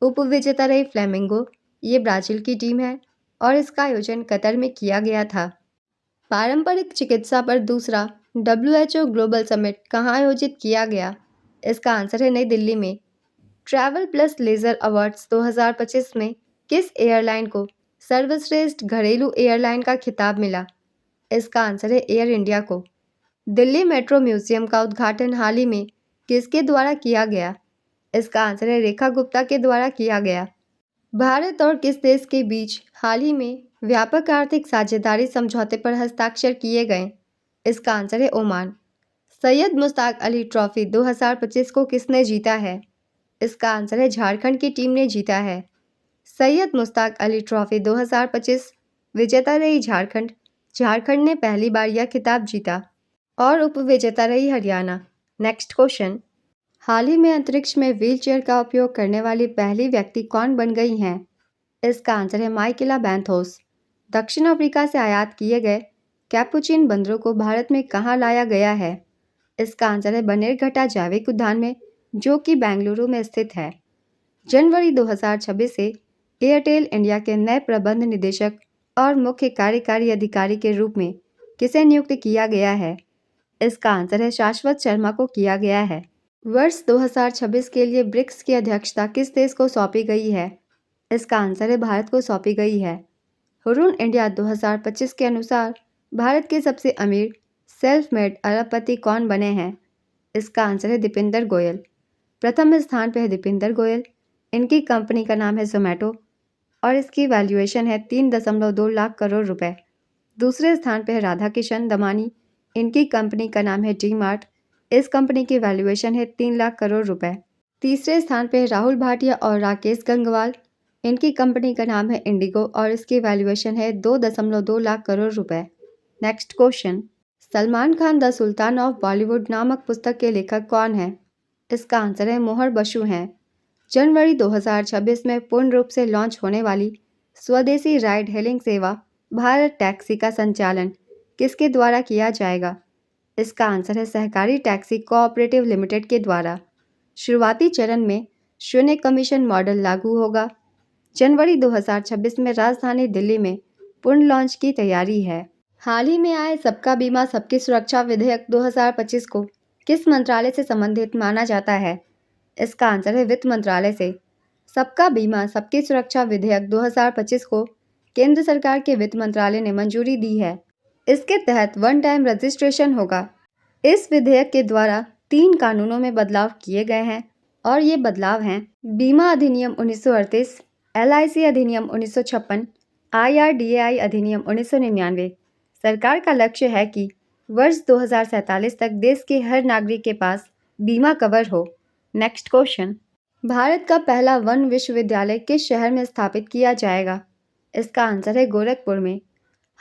उपविजेता रही फ्लेमिंगो, ये ब्राजील की टीम है और इसका आयोजन कतर में किया गया था। पारंपरिक चिकित्सा पर दूसरा WHO ग्लोबल समिट कहाँ आयोजित किया गया? इसका आंसर है नई दिल्ली में। ट्रैवल प्लस लेजर अवार्ड्स 2025 में किस एयरलाइन को सर्वश्रेष्ठ घरेलू एयरलाइन का खिताब मिला? इसका आंसर है एयर इंडिया को। दिल्ली मेट्रो म्यूजियम का उद्घाटन हाल ही में किसके द्वारा किया गया? इसका आंसर है रेखा गुप्ता के द्वारा किया गया। भारत और किस देश के बीच हाल ही में व्यापक आर्थिक साझेदारी समझौते पर हस्ताक्षर किए गए? इसका आंसर है ओमान। सैयद मुश्ताक अली ट्रॉफी 2025 को किसने जीता है? इसका आंसर है झारखंड की टीम ने जीता है। सैयद मुश्ताक अली ट्रॉफी 2025 विजेता रही झारखंड। झारखंड ने पहली बार यह खिताब जीता और उपविजेता रही हरियाणा। नेक्स्ट क्वेश्चन, हाल ही में अंतरिक्ष में व्हीलचेयर का उपयोग करने वाली पहली व्यक्ति कौन बन गई हैं? इसका आंसर है माइकेला बैंथोस। दक्षिण अफ्रीका से आयात किए गए कैपुचिन बंदरों को भारत में कहाँ लाया गया है? इसका आंसर है बनेरघट्टा जैविक उद्यान में, जो कि बेंगलुरु में स्थित है। जनवरी 2026 से एयरटेल इंडिया के नए प्रबंध निदेशक और मुख्य कार्यकारी अधिकारी के रूप में किसे नियुक्त किया गया है? इसका आंसर है शाश्वत शर्मा को किया गया है। वर्ष 2026 के लिए ब्रिक्स की अध्यक्षता किस देश को सौंपी गई है? इसका आंसर है भारत को सौंपी गई है। हुरून इंडिया 2025 के अनुसार भारत के सबसे अमीर सेल्फ मेड अरबपति कौन बने हैं? इसका आंसर है दीपेंद्र गोयल। प्रथम स्थान पर है दीपेंद्र गोयल। इनकी कंपनी का नाम है जोमेटो और इसकी वैल्यूएशन है 3.2 लाख करोड़ रुपए। दूसरे स्थान पर है राधा किशन दमानी। इनकी कंपनी का नाम है डी मार्ट। इस कंपनी की वैल्यूएशन है 3 लाख करोड़ रुपए। तीसरे स्थान पर है राहुल भाटिया और राकेश गंगवाल। इनकी कंपनी का नाम है इंडिगो और इसकी वैल्यूएशन है 2.2 लाख करोड़ रुपए। Next question, Salman Khan the sultan of Bollywood नामक पुस्तक के लेखक कौन है? इसका आंसर है मोहर बशु हैं। जनवरी 2026 में पूर्ण रूप से लॉन्च होने वाली स्वदेशी राइड हेलिंग सेवा भारत टैक्सी का संचालन किसके द्वारा किया जाएगा? इसका आंसर है सहकारी टैक्सी कोऑपरेटिव लिमिटेड के द्वारा। शुरुआती चरण में शून्य कमीशन मॉडल लागू होगा। जनवरी 2026 में राजधानी दिल्ली में पूर्ण लॉन्च की तैयारी है। हाल ही में आए सबका बीमा सबकी सुरक्षा विधेयक 2025 को किस मंत्रालय से संबंधित माना जाता है? इसका आंसर है वित्त मंत्रालय से। सबका बीमा सबकी सुरक्षा विधेयक 2025 को केंद्र सरकार के वित्त मंत्रालय ने मंजूरी दी है। इसके तहत वन टाइम रजिस्ट्रेशन होगा। इस विधेयक के द्वारा 3 कानूनों में बदलाव किए गए हैं और ये बदलाव हैं बीमा अधिनियम 1938, LIC अधिनियम 1956, IRDAI अधिनियम 1999। सरकार का लक्ष्य है कि वर्ष 2047 तक देश के हर नागरिक के पास बीमा कवर हो। नेक्स्ट क्वेश्चन, भारत का पहला वन विश्वविद्यालय किस शहर में स्थापित किया जाएगा? इसका आंसर है गोरखपुर में।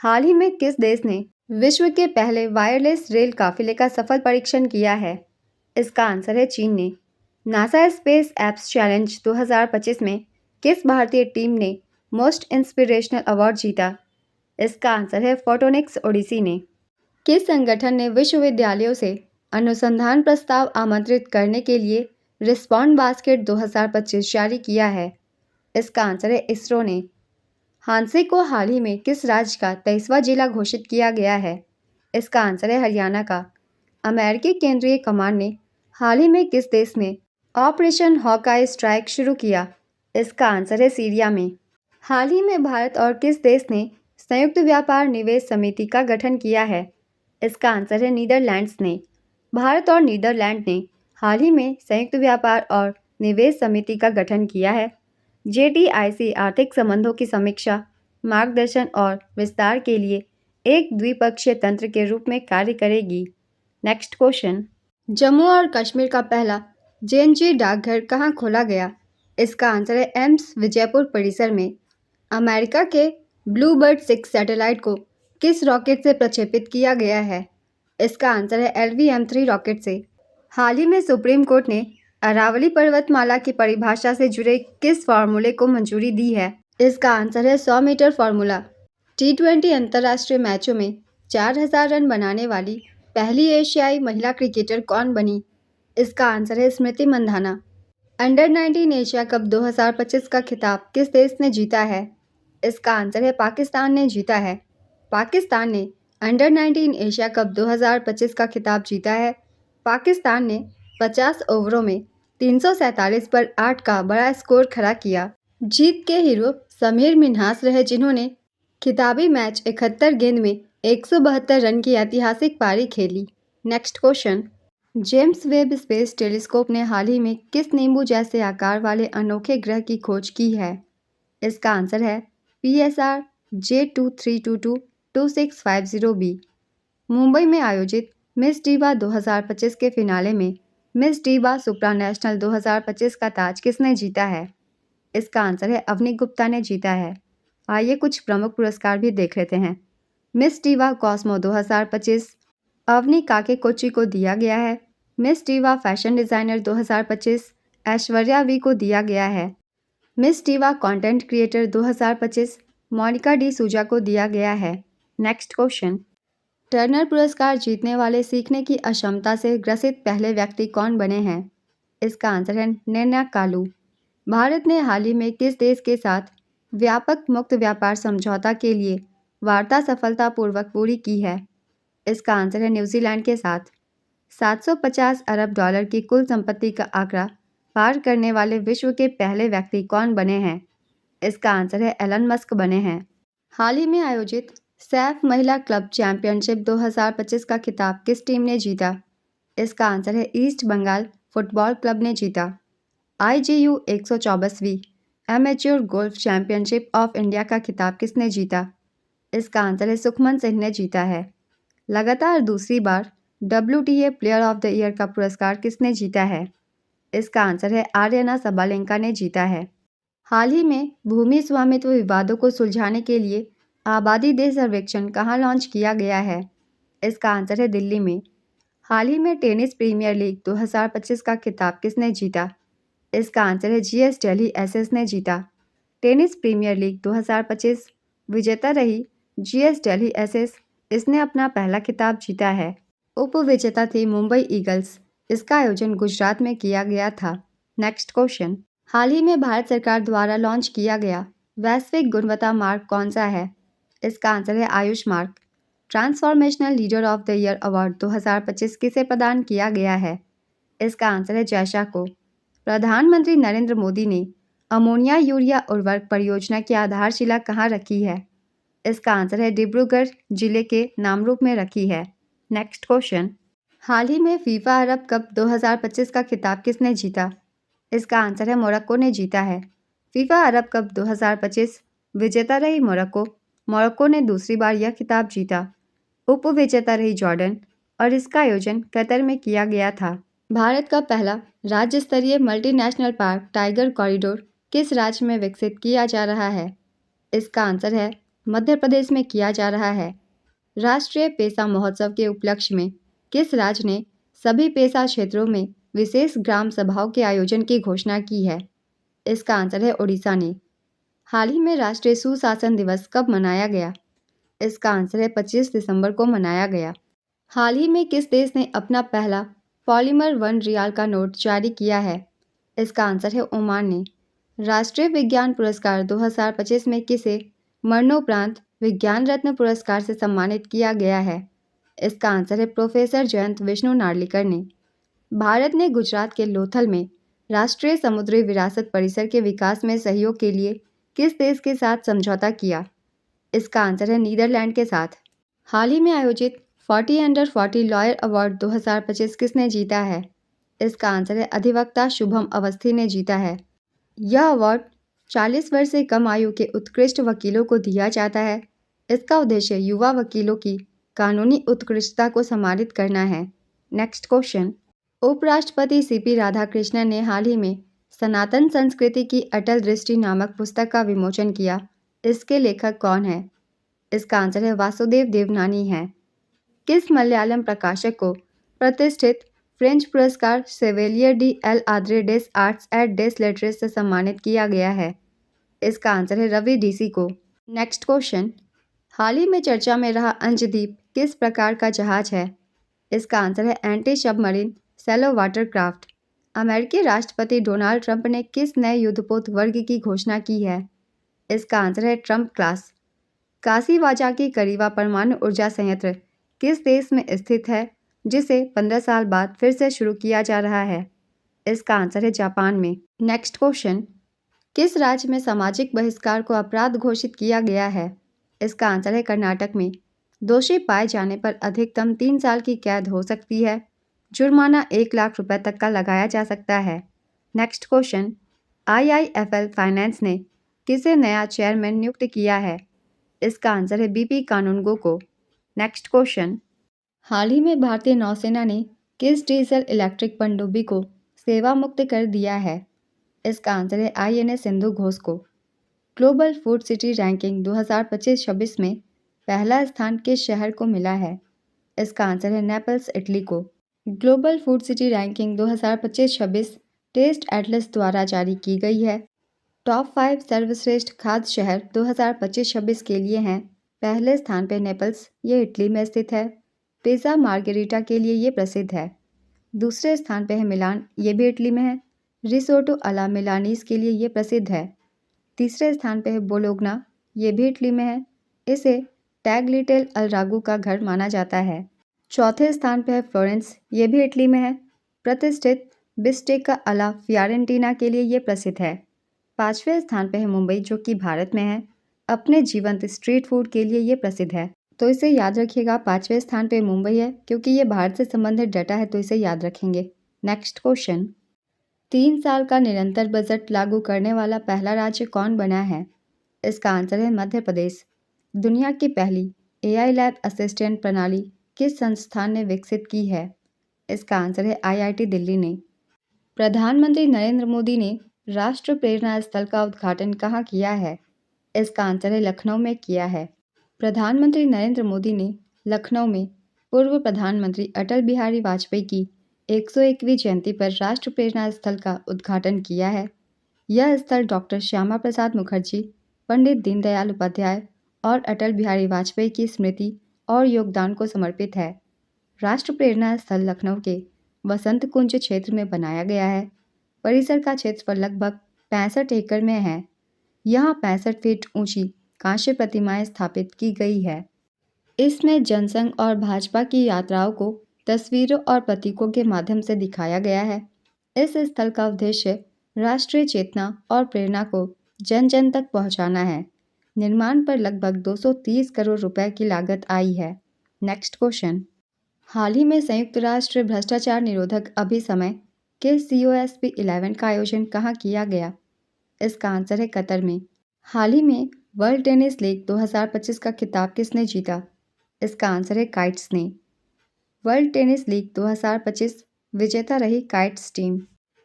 हाल ही में किस देश ने विश्व के पहले वायरलेस रेल काफिले का सफल परीक्षण किया है? इसका आंसर है चीन ने। नासा स्पेस एप्स चैलेंज 2025 में किस भारतीय टीम ने मोस्ट इंस्पिरेशनल अवार्ड जीता? इसका आंसर है फोटोनिक्स ओडिसी ने। किस संगठन ने विश्वविद्यालयों से अनुसंधान प्रस्ताव आमंत्रित करने के लिए रिस्पॉन्ड बास्केट 2025 जारी किया है? इसका आंसर है इसरो ने। हांसी को हाल ही में किस राज्य का 23वां जिला घोषित किया गया है? इसका आंसर है हरियाणा का। अमेरिकी केंद्रीय कमान ने हाल ही में किस देश में ऑपरेशन हॉकाई स्ट्राइक शुरू किया? इसका आंसर है सीरिया में। हाल ही में भारत और किस देश ने संयुक्त व्यापार निवेश समिति का गठन किया है? इसका आंसर है नीदरलैंड्स ने। भारत और नीदरलैंड ने हाल ही में संयुक्त व्यापार और निवेश समिति का गठन किया है। JTIC आर्थिक संबंधों की समीक्षा, मार्गदर्शन और विस्तार के लिए एक द्विपक्षीय तंत्र के रूप में कार्य करेगी। नेक्स्ट क्वेश्चन, जम्मू और कश्मीर का पहला JNG डाकघर कहाँ खोला गया? इसका आंसर है एम्स विजयपुर परिसर में। अमेरिका के ब्लूबर्ड 6 सैटेलाइट को किस रॉकेट से प्रक्षेपित किया गया है? इसका आंसर है LV-M3 रॉकेट से। हाल ही में सुप्रीम कोर्ट ने अरावली पर्वतमाला की परिभाषा से जुड़े किस फार्मूले को मंजूरी दी है? इसका आंसर है 100 मीटर फार्मूला। T20 अंतर्राष्ट्रीय मैचों में 4000 रन बनाने वाली पहली एशियाई महिला क्रिकेटर कौन बनी? इसका आंसर है Smriti Mandhana. Under 19 Asia cup 2025 का खिताब किस देश ने जीता है? इसका आंसर है पाकिस्तान ने जीता है। पाकिस्तान ने अंडर 19 एशिया कप 2025 का खिताब जीता है। पाकिस्तान ने 50 ओवरों में 347 पर 8 का बड़ा स्कोर खड़ा किया। जीत के हीरो समीर मिन्हास रहे, जिन्होंने खिताबी मैच 71 गेंद में 172 रन की ऐतिहासिक पारी खेली। Next question. James Webb space telescope ने हाल ही में किस नींबू जैसे आकार वाले अनोखे ग्रह की खोज की है? इसका आंसर है PSR J23222650b। मुंबई में आयोजित मिस डीवा 2025 के फिनाले में मिस डीवा सुप्रानेशनल 2025 का ताज किसने जीता है? इसका आंसर है अवनी गुप्ता ने जीता है। आइए कुछ प्रमुख पुरस्कार भी देख लेते हैं। मिस डीवा कॉस्मो 2025 अवनी काके कोची को दिया गया है। Miss Diva fashion designer 2025 Aishwarya V को दिया गया है। Miss Diva content creator 2025 Monica D'Souza को दिया गया है। Next question. टर्नर पुरस्कार जीतने वाले सीखने की अक्षमता से ग्रसित पहले व्यक्ति कौन बने हैं? इसका आंसर है नैना कालू। भारत ने हाल ही में किस देश के साथ व्यापक मुक्त व्यापार समझौता के लिए वार्ता सफलतापूर्वक पूरी की है? इसका आंसर है न्यूजीलैंड के साथ। 750 अरब डॉलर की कुल संपत्ति का आंकड़ा पार करने वाले विश्व के पहले व्यक्ति कौन बने हैं? इसका आंसर है एलन मस्क बने हैं। हाल ही में आयोजित सैफ महिला क्लब चैंपियनशिप 2025 का खिताब किस टीम ने जीता? इसका आंसर है ईस्ट बंगाल फुटबॉल क्लब ने जीता। IGU 124वीं amateur golf championship of India का खिताब किसने जीता? इसका आंसर है सुखमन सिंह ने जीता है। लगातार दूसरी बार WTA player of the year का पुरस्कार किसने जीता है? इसका आंसर है आर्यना सबालेंका ने जीता है। हाल ही में भूमि स्वामित्व विवादों को सुलझाने के लिए आबादी देह सर्वेक्षण कहाँ लॉन्च किया गया है? इसका आंसर है दिल्ली में। हाल ही में टेनिस प्रीमियर लीग 2025 का खिताब किसने जीता? इसका आंसर है GS दिल्ली SS ने जीता। टेनिस प्रीमियर लीग 2025 विजेता रही GS दिल्ली SS, इसने अपना पहला खिताब जीता है। उप विजेता थी मुंबई ईगल्स। इसका आयोजन गुजरात में किया गया था। Next question. हाल ही में भारत सरकार द्वारा लॉन्च किया गया वैश्विक गुणवत्ता मार्क कौन सा है? इसका आंसर है Ayush mark. Transformational leader of the year award 2025 किसे प्रदान किया गया है? इसका आंसर है जैशा को। प्रधानमंत्री नरेंद्र मोदी ने अमोनिया यूरिया उर्वरक परियोजना की आधारशिला कहाँ रखी है? इसका आंसर है डिब्रूगढ़ जिले के नामरूप में रखी है। Next question. हाल ही में फीफा अरब कप 2025 का खिताब किसने जीता? इसका आंसर है मोरक्को ने जीता है। फीफा अरब कप 2025 विजेता रही मोरक्को। मोरक्को ने दूसरी बार यह खिताब जीता। उप विजेता रही जॉर्डन और इसका आयोजन कतर में किया गया था। भारत का पहला राज्य स्तरीय मल्टीनेशनल पार्क टाइगर कॉरिडोर किस राज्य में विकसित किया जा रहा है? इसका आंसर है मध्य प्रदेश में किया जा रहा है। राष्ट्रीय पेशा महोत्सव के उपलक्ष्य में किस राज्य ने सभी पेशा क्षेत्रों में विशेष ग्राम सभाओं के आयोजन की घोषणा की है? इसका आंसर है ओडिशा ने। हाल ही में राष्ट्रीय सुशासन दिवस कब मनाया गया? इसका आंसर है 25 दिसंबर को मनाया गया। हाल ही में किस देश ने अपना पहला पॉलीमर 1 रियाल का नोट जारी किया है? इसका आंसर है ओमान ने। राष्ट्रीय विज्ञान पुरस्कार 2025 में किसे मरणोपरांत विज्ञान रत्न पुरस्कार से सम्मानित किया गया है? इसका आंसर है प्रोफेसर जयंत विष्णु नार्लिकर ने। भारत ने गुजरात के लोथल में राष्ट्रीय समुद्री विरासत परिसर के विकास में सहयोग के लिए किस देश के साथ समझौता किया? इसका आंसर है नीदरलैंड के साथ। हाल ही में आयोजित 40 अंडर 40 लॉयर अवार्ड 2025 किसने जीता है? इसका आंसर है अधिवक्ता शुभम अवस्थी ने जीता है। यह अवार्ड 40 वर्ष से कम आयु के उत्कृष्ट वकीलों को दिया जाता है। इसका उद्देश्य युवा वकीलों की कानूनी उत्कृष्टता को सम्मानित करना है। Next question. उपराष्ट्रपति CP राधाकृष्णन ने हाल ही में सनातन संस्कृति की अटल दृष्टि नामक पुस्तक का विमोचन किया। इसके लेखक कौन है? इसका आंसर है वासुदेव देवनानी है। किस मलयालम प्रकाशक को प्रतिष्ठित फ्रेंच पुरस्कार Chevalier de l' Ordre des Arts et des Lettres से सम्मानित किया गया है? इसका आंसर है रवि DC को। Next question. हाल ही में चर्चा में रहा अंशद्वीप किस प्रकार का जहाज है? इसका आंसर है एंटी सबमरीन सैलो वाटरक्राफ्ट। अमेरिकी राष्ट्रपति डोनाल्ड ट्रंप ने किस नए युद्धपोत वर्ग की घोषणा की है? इसका आंसर है ट्रंप क्लास। काशीवाजाकी करीवा परमाणु ऊर्जा संयंत्र किस देश में स्थित है जिसे 15 साल बाद फिर से शुरू किया जा रहा है? इसका आंसर है जापान में। Next question. किस राज्य में सामाजिक बहिष्कार को अपराध घोषित किया गया है? इसका आंसर है कर्नाटक में। दोषी पाए जाने पर अधिकतम 3 साल की कैद हो सकती है। जुर्माना 1 लाख रुपए तक का लगाया जा सकता है। नेक्स्ट क्वेश्चन, आईआईएफएल फाइनेंस ने किसे नया चेयरमैन नियुक्त किया है? इसका आंसर है बीपी कानूनगो को। नेक्स्ट क्वेश्चन, हाल ही में भारतीय नौसेना ने किस डीजल इलेक्ट्रिक पनडुब्बी को सेवा मुक्त कर दिया है? इसका आंसर है आईएनएस सिंधु घोष को। ग्लोबल फूड सिटी रैंकिंग 2025-26 में पहला स्थान किस शहर को मिला है? इसका आंसर है नेपल्स, इटली को। Global food city ranking 2025-26 Taste Atlas द्वारा जारी की गई है। टॉप 5 सर्वश्रेष्ठ खाद्य शहर 2025-26 के लिए हैं। पहले स्थान पर नेपल्स, ये इटली में स्थित है। पिज़्ज़ा मार्गेरिटा के लिए ये प्रसिद्ध है। दूसरे स्थान पर है मिलान, ये भी इटली में है। रिसोटो अला मिलानीज के लिए ये प्रसिद्ध है। तीसरे स्थान पर है बोलोग्ना, ये भी इटली में है। इसे टैगलिटेल अल रागू का घर माना जाता है। चौथे स्थान पर है फ्लोरेंस, ये भी इटली में है। प्रतिष्ठित बिस्टेका अला फियोरेंटीना के लिए ये प्रसिद्ध है। पाँचवें स्थान पर है मुंबई, जो कि भारत में है। अपने जीवंत स्ट्रीट फूड के लिए ये प्रसिद्ध है। तो इसे याद रखिएगा, पाँचवें स्थान पे मुंबई है, क्योंकि ये भारत से संबंधित डाटा है, तो इसे याद रखेंगे। नेक्स्ट क्वेश्चन, 3 साल का निरंतर बजट लागू करने वाला पहला राज्य कौन बना है? इसका आंसर है मध्य प्रदेश। दुनिया की पहली एआई लैब असिस्टेंट प्रणाली किस संस्थान ने विकसित की है? इसका आंसर है आईआईटी दिल्ली ने। प्रधानमंत्री नरेंद्र मोदी ने राष्ट्र प्रेरणा स्थल का उद्घाटन कहाँ किया है? इसका आंसर है लखनऊ में किया है। प्रधानमंत्री नरेंद्र मोदी ने लखनऊ में पूर्व प्रधानमंत्री अटल बिहारी वाजपेयी की 101वीं जयंती पर राष्ट्र प्रेरणा स्थल का उद्घाटन किया है। यह स्थल डॉक्टर श्यामा प्रसाद मुखर्जी, पंडित दीनदयाल उपाध्याय और अटल बिहारी वाजपेयी की स्मृति और योगदान को समर्पित है। राष्ट्र प्रेरणा स्थल लखनऊ के वसंत कुंज क्षेत्र में बनाया गया है। परिसर का क्षेत्रफल लगभग 65 एकड़ में है। यहाँ 65 फीट ऊंची कांस्य प्रतिमाएं स्थापित की गई है। इसमें जनसंघ और भाजपा की यात्राओं को तस्वीरों और प्रतीकों के माध्यम से दिखाया गया है। इस स्थल का उद्देश्य राष्ट्रीय चेतना और प्रेरणा को जन जन तक पहुंचाना है। निर्माण पर लगभग 230 करोड़ रुपए की लागत आई है। नेक्स्ट क्वेश्चन, हाल ही में संयुक्त राष्ट्र भ्रष्टाचार निरोधक अभिसमय के COSP 11 का आयोजन कहाँ किया गया? इसका आंसर है कतर में। हाल ही में वर्ल्ड टेनिस लीग 2025 का खिताब किसने जीता? इसका आंसर है काइट्स ने। वर्ल्ड टेनिस लीग 2025 विजेता रही काइट्स टीम।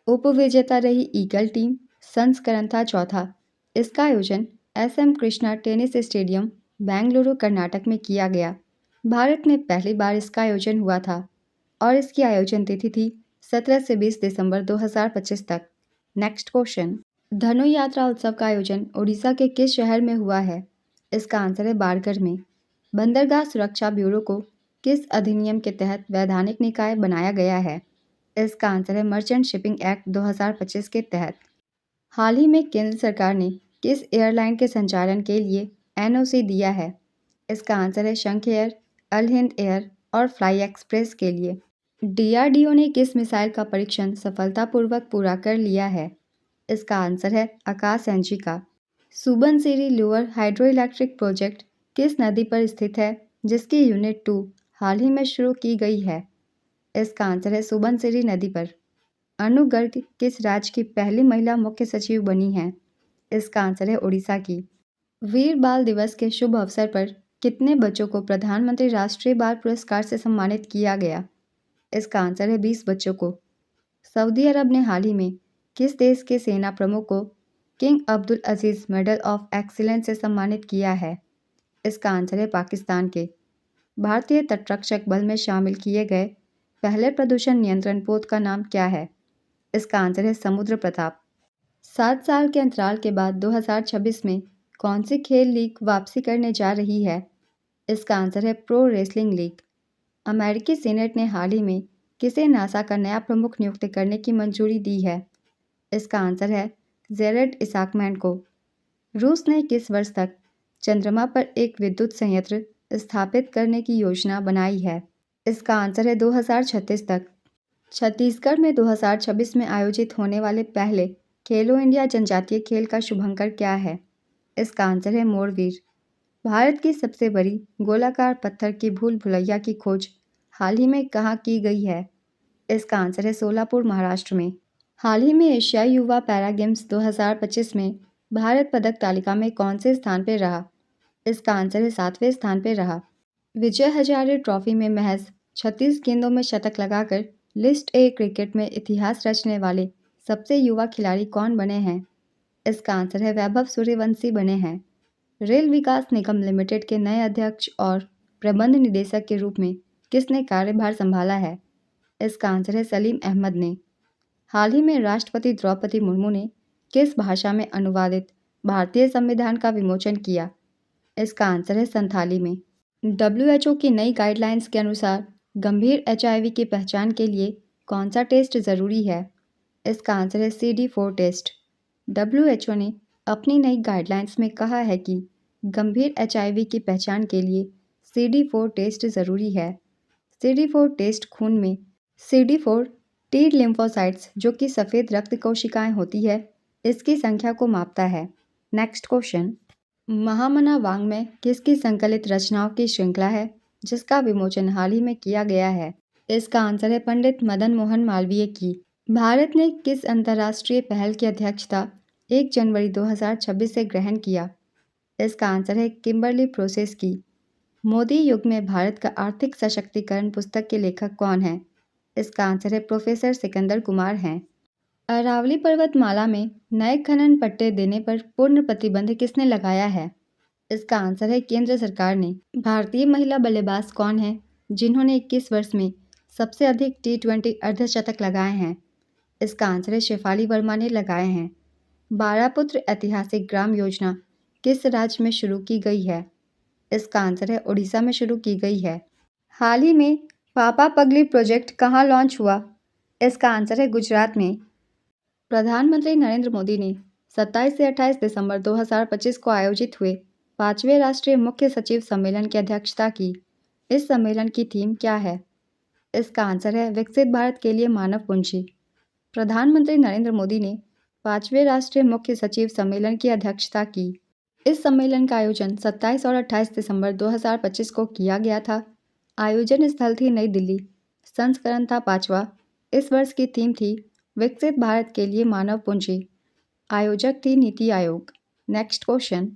उपविजेता रही ईगल टीम। संस्करण था चौथा। इसका आयोजन SM Krishna tennis stadium, Bengaluru, Karnataka में किया गया। भारत में पहली बार इसका आयोजन हुआ था और इसकी आयोजन तिथि थी 17 से 20 दिसंबर 2025 तक। नेक्स्ट क्वेश्चन, धनु यात्रा उत्सव का आयोजन उड़ीसा के किस शहर में हुआ है? इसका आंसर है बाड़गढ़ में। बंदरगाह सुरक्षा ब्यूरो को किस अधिनियम के तहत वैधानिक निकाय बनाया गया है? इसका आंसर है मर्चेंट शिपिंग एक्ट 2025 के तहत। हाल ही में केंद्र सरकार ने किस एयरलाइन के संचालन के लिए NOC दिया है? इसका आंसर है शंख एयर, अल हिंद एयर और फ्लाई एक्सप्रेस के लिए। DRDO ने किस मिसाइल का परीक्षण सफलतापूर्वक पूरा कर लिया है? इसका आंसर है आकाश NG का। Subansiri lower hydro electric project किस नदी पर स्थित है, जिसकी यूनिट 2 हाल ही में शुरू की गई है? इसका आंसर है सुबनसिरी नदी पर। अनु गर्ग किस राज्य की पहली महिला मुख्य सचिव बनी है? इसका आंसर है उड़ीसा की। वीर बाल दिवस के शुभ अवसर पर कितने बच्चों को प्रधानमंत्री राष्ट्रीय बाल पुरस्कार से सम्मानित किया गया? इसका आंसर है 20 बच्चों को। सऊदी अरब ने हाल ही में किस देश के सेना प्रमुख को king Abdul Aziz medal of excellence से सम्मानित किया है? इसका आंसर है पाकिस्तान के। भारतीय तटरक्षक बल में शामिल किए गए पहले प्रदूषण नियंत्रण पोत का नाम क्या है? इसका आंसर है समुद्र प्रताप। 7 साल के अंतराल के बाद 2026 में कौन सी खेल लीग वापसी करने जा रही है? इसका आंसर है प्रो रेसलिंग लीग। अमेरिकी सीनेट ने हाल ही में किसे नासा का नया प्रमुख नियुक्त करने की मंजूरी दी है? इसका आंसर है जेरेड इसाकमैन को। रूस ने किस वर्ष तक चंद्रमा पर एक विद्युत संयंत्र स्थापित करने की योजना बनाई है? इसका आंसर है 2036 तक। छत्तीसगढ़ में 2026 में आयोजित होने वाले पहले खेलो इंडिया जनजातीय खेल का शुभंकर क्या है? इसका आंसर है मोरवीर। भारत की सबसे बड़ी गोलाकार पत्थर की भूल भुलैया की खोज हाल ही में कहाँ की गई है? इसका आंसर है सोलापुर, महाराष्ट्र में। हाल ही में एशियाई युवा पैरा गेम्स 2025 में भारत पदक तालिका में कौन से स्थान पर रहा? इसका आंसर है 7वें स्थान पर रहा। विजय हजारे ट्रॉफी में महज 36 गेंदों में शतक लगाकर लिस्ट ए क्रिकेट में इतिहास रचने वाले सबसे युवा खिलाड़ी कौन बने हैं? इसका आंसर है वैभव सूर्यवंशी बने हैं। रेल विकास निगम लिमिटेड के नए अध्यक्ष और प्रबंध निदेशक के रूप में किसने कार्यभार संभाला है? इसका आंसर है सलीम अहमद ने। हाल ही में राष्ट्रपति द्रौपदी मुर्मू ने किस भाषा में अनुवादित भारतीय संविधान का विमोचन किया? इसका आंसर है संथाली में। WHO की नई गाइडलाइंस के अनुसार गंभीर HIV की पहचान के लिए कौन सा टेस्ट ज़रूरी है? इसका आंसर है CD4 टेस्ट। WHO ने अपनी नई गाइडलाइंस में कहा है कि गंभीर HIV की पहचान के लिए CD4 टेस्ट ज़रूरी है। CD4 टेस्ट खून में CD4 टी लिम्फोसाइट्स जो कि सफ़ेद रक्त कोशिकाएं होती है इसकी संख्या को मापता है। नेक्स्ट क्वेश्चन, महामना वाङ्मय किसकी संकलित रचनाओं की श्रृंखला है जिसका विमोचन हाल ही में किया गया है? इसका आंसर है पंडित मदन मोहन मालवीय की। भारत ने किस अंतर्राष्ट्रीय पहल की अध्यक्षता 1 जनवरी 2026 से ग्रहण किया? इसका आंसर है किम्बरली प्रोसेस की। मोदी युग में भारत का आर्थिक सशक्तिकरण पुस्तक के लेखक कौन है? इसका आंसर है प्रोफेसर सिकंदर कुमार हैं। अरावली पर्वतमाला में नए खनन पट्टे देने पर पूर्ण प्रतिबंध किसने लगाया है? इसका आंसर है केंद्र सरकार ने। भारतीय महिला बल्लेबाज कौन है जिन्होंने 21 वर्ष में सबसे अधिक T20 अर्धशतक लगाए हैं? इसका आंसर है शेफाली वर्मा ने लगाए हैं। 12 पुत्र ऐतिहासिक ग्राम योजना किस राज्य में शुरू की गई है? इसका आंसर है उड़ीसा में शुरू की गई है। हाल ही में पापा पगली प्रोजेक्ट कहाँ लॉन्च हुआ? इसका आंसर है गुजरात में। प्रधानमंत्री नरेंद्र मोदी ने 27 से 28 दिसंबर 2025 को आयोजित हुए 5वें राष्ट्रीय मुख्य सचिव सम्मेलन की अध्यक्षता की। इस सम्मेलन की थीम क्या है? इसका आंसर है विकसित भारत के लिए मानव पूंजी। प्रधानमंत्री नरेंद्र मोदी ने 5वें राष्ट्रीय मुख्य सचिव सम्मेलन की अध्यक्षता की। इस सम्मेलन का आयोजन 27 और 28 दिसंबर 2025 को किया गया था। आयोजन स्थल थी नई दिल्ली। संस्करण था 5वां। इस वर्ष की थीम थी विकसित भारत के लिए मानव पूंजी। आयोजक थी NITI Aayog. Next question,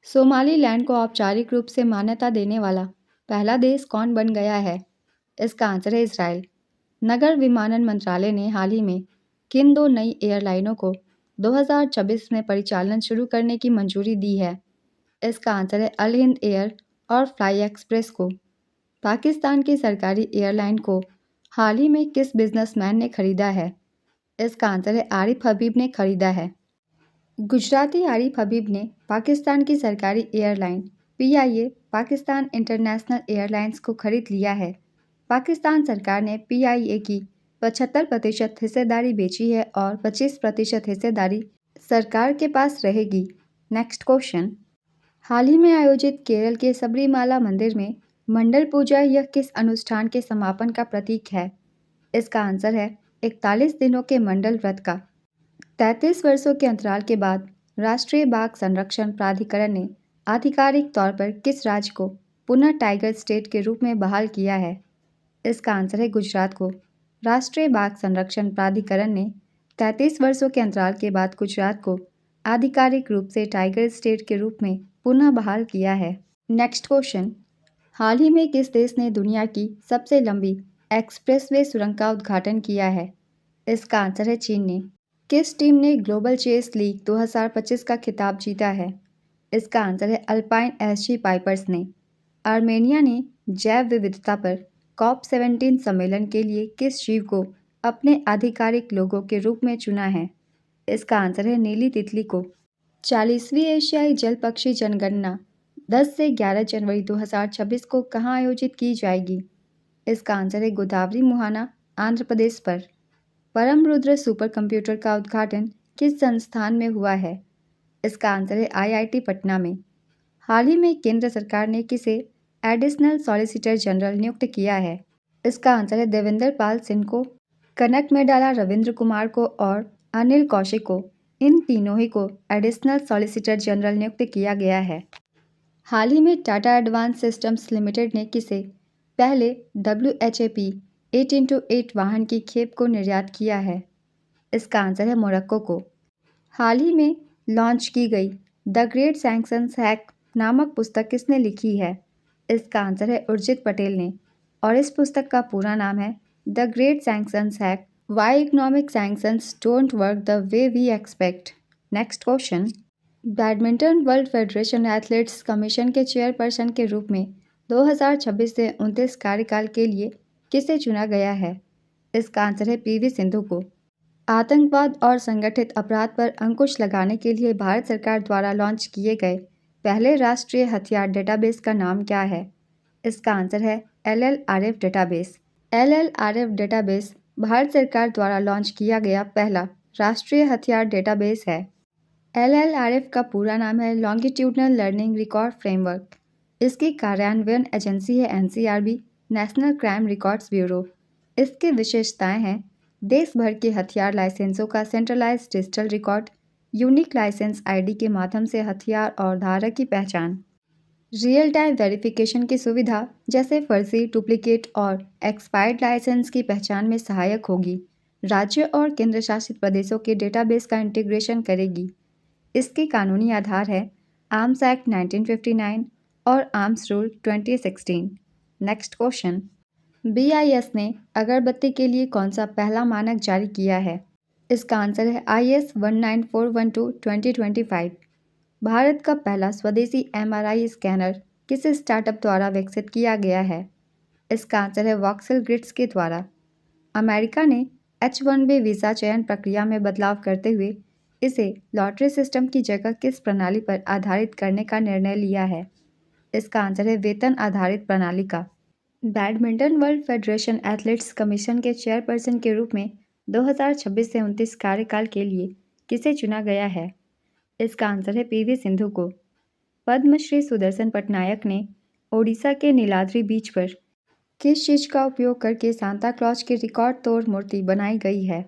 Somaliland को औपचारिक रूप से मान्यता देने वाला पहला देश कौन बन गया है? इसका आंसर है इजराइल। नगर विमानन मंत्रालय ने हाल ही में किन 2 नई एयरलाइनों को 2026 में परिचालन शुरू करने की मंजूरी दी है? इसका आंसर है अल हिंद एयर और फ्लाई एक्सप्रेस को। पाकिस्तान की सरकारी एयरलाइन को हाल ही में किस बिजनेसमैन ने खरीदा है? इसका आंसर है आरिफ हबीब ने खरीदा है। गुजराती आरिफ हबीब ने पाकिस्तान की सरकारी airline PIA Pakistan international airlines को खरीद लिया है। पाकिस्तान सरकार ने PIA की 75% हिस्सेदारी बेची है और 25% हिस्सेदारी सरकार के पास रहेगी। नेक्स्ट क्वेश्चन, हाल ही में आयोजित केरल के सबरीमाला मंदिर में मंडल पूजा यह किस अनुष्ठान के समापन का प्रतीक है? इसका आंसर है 41 दिनों के मंडल व्रत का। 33 वर्षों के अंतराल के बाद राष्ट्रीय बाघ संरक्षण प्राधिकरण ने आधिकारिक तौर पर किस राज्य को पुनः टाइगर स्टेट के रूप में बहाल किया है? इसका आंसर है गुजरात को। राष्ट्रीय बाघ संरक्षण प्राधिकरण ने 33 वर्षों के अंतराल के बाद गुजरात को आधिकारिक रूप से टाइगर स्टेट के रूप में पुनः बहाल किया है। नेक्स्ट क्वेश्चन, हाल ही में किस देश ने दुनिया की सबसे लंबी एक्सप्रेसवे सुरंग का उद्घाटन किया है? इसका आंसर है चीन ने। किस टीम ने ग्लोबल चेस लीग 2025 का खिताब जीता है? इसका आंसर है अल्पाइन SG पाइपर्स ने। आर्मेनिया ने जैव विविधता पर COP17 सम्मेलन के लिए किस जीव को अपने आधिकारिक लोगों के रूप में चुना है? इसका आंसर है नीली तितली को। 40वीं एशियाई जल पक्षी जनगणना 10 से 11 जनवरी 2026 को कहाँ आयोजित की जाएगी? इसका आंसर है गोदावरी मुहाना, आंध्र प्रदेश पर। परम रुद्र सुपर कंप्यूटर का उद्घाटन किस संस्थान में हुआ है? इसका आंसर है IIT पटना में। हाल ही में केंद्र सरकार ने किसे एडिशनल सॉलिसिटर जनरल नियुक्त किया है? इसका आंसर है देवेंद्र पाल सिंह को। कनक में डाला रविंद्र कुमार को और अनिल कौशिक को, इन तीनों ही को एडिशनल सॉलिसिटर जनरल नियुक्त किया गया है। हाल ही में टाटा एडवांस सिस्टम्स लिमिटेड ने किसे पहले WHAP 8x8 वाहन की खेप को निर्यात किया है? इसका आंसर है मोरक्को को। हाल ही में लॉन्च की गई द ग्रेट सैंक्शंस हैक नामक पुस्तक किसने लिखी है? इसका आंसर है उर्जित पटेल ने, और इस पुस्तक का पूरा नाम है the great sanctions hack why economic sanctions don't work the way we expect. Next question. Badminton world federation athletes commission के चेयरपर्सन के रूप में 2026 से 29 कार्यकाल के लिए किसे चुना गया है? इसका आंसर है PV सिंधु को। आतंकवाद और संगठित अपराध पर अंकुश लगाने के लिए भारत सरकार द्वारा लॉन्च किए गए पहले राष्ट्रीय हथियार डेटाबेस का नाम क्या है? इसका आंसर है LLRF database. LLRF database Bharat सरकार द्वारा लॉन्च किया गया पहला राष्ट्रीय हथियार डेटाबेस है। LLRF का पूरा नाम है लॉन्गिट्यूडनल लर्निंग रिकॉर्ड फ्रेमवर्क। इसकी कार्यान्वयन एजेंसी है NCRB, National Crime Records Bureau. इसकी विशेषताएं हैं देश भर के हथियार लाइसेंसों का centralised digital record, unique licence ID के माध्यम से हथियार और धारक की पहचान, रियल टाइम वेरिफिकेशन की सुविधा जैसे फर्जी, डुप्लीकेट और एक्सपायर्ड लाइसेंस की पहचान में सहायक होगी। राज्य और केंद्र शासित प्रदेशों के डेटाबेस का इंटीग्रेशन करेगी। इसके कानूनी आधार है आर्म्स एक्ट 1959 और arms rule 2016। Next question. BIS ने अगरबत्ती के लिए कौन सा पहला मानक जारी किया है? इसका आंसर है IS 19412 2025। भारत का पहला स्वदेशी MRI स्कैनर किस स्टार्टअप द्वारा विकसित किया गया है? इसका आंसर है वॉक्सल ग्रिड्स के द्वारा। अमेरिका ने H1B वीज़ा चयन प्रक्रिया में बदलाव करते हुए इसे लॉटरी सिस्टम की जगह किस प्रणाली पर आधारित करने का निर्णय लिया है? इसका आंसर है वेतन आधारित प्रणाली का। Badminton world federation athletes commission के चेयरपर्सन के रूप में 2026 से 29 कार्यकाल के लिए किसे चुना गया है? इसका आंसर है PV सिंधु को। पद्मश्री सुदर्शन पटनायक ने ओडिशा के नीलाद्री बीच पर किस चीज़ का उपयोग करके सांता क्लॉज की रिकॉर्ड तोड़ मूर्ति बनाई गई है?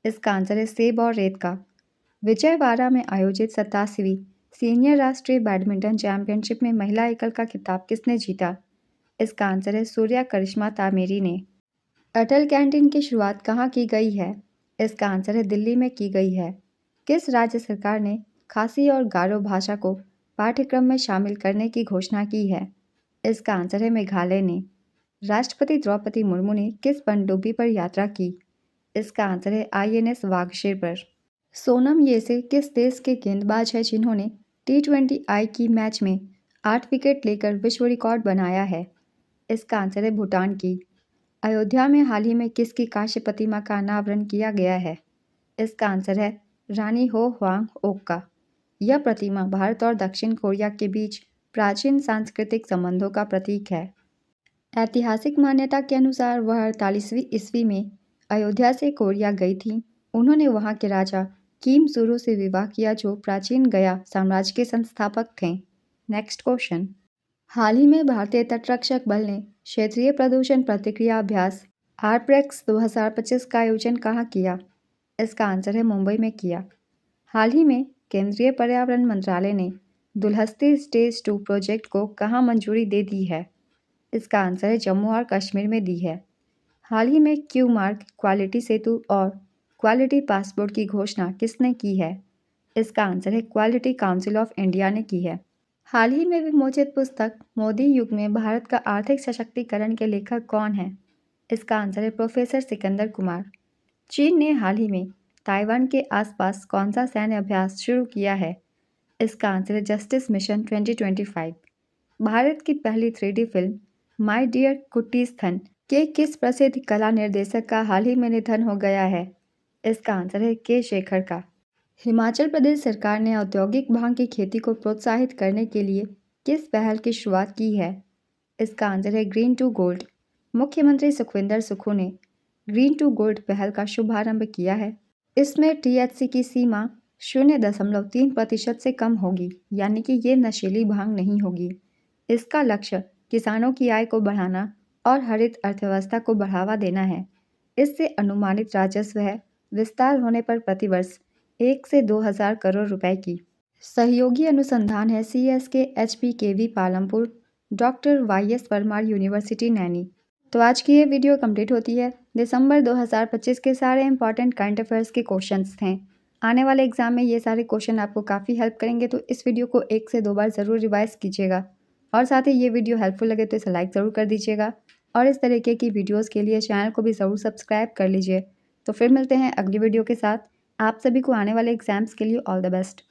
इसका आंसर है सेब और रेत का। विजयवाड़ा में आयोजित 87वीं सीनियर राष्ट्रीय बैडमिंटन चैंपियनशिप में महिला एकल का खिताब किसने जीता? इसका आंसर है सूर्या करिश्मा तामेरी ने। अटल कैंटीन की शुरुआत कहाँ की गई है? इसका आंसर है दिल्ली में की गई है। किस राज्य सरकार ने खासी और गारो भाषा को पाठ्यक्रम में शामिल करने की घोषणा की है? इसका आंसर है मेघालय ने। राष्ट्रपति द्रौपदी मुर्मू ने किस पनडुब्बी पर यात्रा की? इसका आंसर है INS वागशीर पर। सोनम येसे किस देश के गेंदबाज हैं जिन्होंने T20I की मैच में 8 विकेट लेकर विश्व रिकॉर्ड बनाया है? इसका आंसर है भूटान की। अयोध्या में हाल ही में किसकी कांस्य प्रतिमा का अनावरण किया गया है? इसका आंसर है रानी हो ह्वांग ओक का। यह प्रतिमा भारत और दक्षिण कोरिया के बीच प्राचीन सांस्कृतिक संबंधों का प्रतीक है। ऐतिहासिक मान्यता के अनुसार वह 48वीं ईस्वी में अयोध्या से कोरिया गई थी। उन्होंने वहां के राजा किम सुरु से विवाह किया जो प्राचीन गया साम्राज्य के संस्थापक थे। Next question. हाल ही में भारतीय तटरक्षक बल ने क्षेत्रीय प्रदूषण प्रतिक्रिया अभ्यास RPREX 2025 का आयोजन कहाँ किया? इसका आंसर है मुंबई में किया। हाल ही में केंद्रीय पर्यावरण मंत्रालय ने दुलहस्ती स्टेज 2 प्रोजेक्ट को कहाँ मंजूरी दे दी है? इसका आंसर है जम्मू और कश्मीर में दी है। हाल ही में क्यू मार्क, क्वालिटी सेतु और क्वालिटी पासपोर्ट की घोषणा किसने की है? इसका आंसर है क्वालिटी काउंसिल ऑफ इंडिया ने की है। हाल ही में विमोचित पुस्तक मोदी युग में भारत का आर्थिक सशक्तिकरण के लेखक कौन है? इसका आंसर है प्रोफेसर सिकंदर कुमार। चीन ने हाल ही में ताइवान के आसपास कौन सा सैन्य अभ्यास शुरू किया है? इसका आंसर है जस्टिस मिशन 2025। भारत की पहली 3D फिल्म माय डियर कुट्टीस्थन के किस प्रसिद्ध कला निर्देशक का हाल ही में निधन हो गया है? इसका आंसर है के शेखर का। हिमाचल प्रदेश सरकार ने औद्योगिक भांग की खेती को प्रोत्साहित करने के लिए किस पहल की शुरुआत की है? इसका आंसर है ग्रीन टू गोल्ड। मुख्यमंत्री सुखविंदर सुक्खू ने ग्रीन टू गोल्ड पहल का शुभारंभ किया है। इसमें THC की सीमा 0.3% से कम होगी, यानी कि ये नशीली भांग नहीं होगी। इसका लक्ष्य किसानों की आय को बढ़ाना और हरित अर्थव्यवस्था को बढ़ावा देना है। इससे अनुमानित राजस्व है विस्तार होने पर प्रतिवर्ष 1 से 2 हज़ार करोड़ रुपए की सहयोगी अनुसंधान है CSK HPKV Palampur, doctor YS Parmar university Naini. तो आज की ये वीडियो कंप्लीट होती है। दिसंबर 2025 के सारे इंपॉर्टेंट करंट अफेयर्स के क्वेश्चंस थे। आने वाले एग्जाम में ये सारे क्वेश्चन आपको काफ़ी हेल्प करेंगे, तो इस वीडियो को 1 से 2 बार ज़रूर रिवाइज कीजिएगा। और साथ ही ये वीडियो हेल्पफुल लगे तो इसे लाइक ज़रूर कर दीजिएगा और इस तरीके की वीडियोज़ के लिए चैनल को भी ज़रूर सब्सक्राइब कर लीजिए। तो फिर मिलते हैं अगली वीडियो के साथ। आप सभी को आने वाले एग्जाम्स के लिए ऑल द बेस्ट।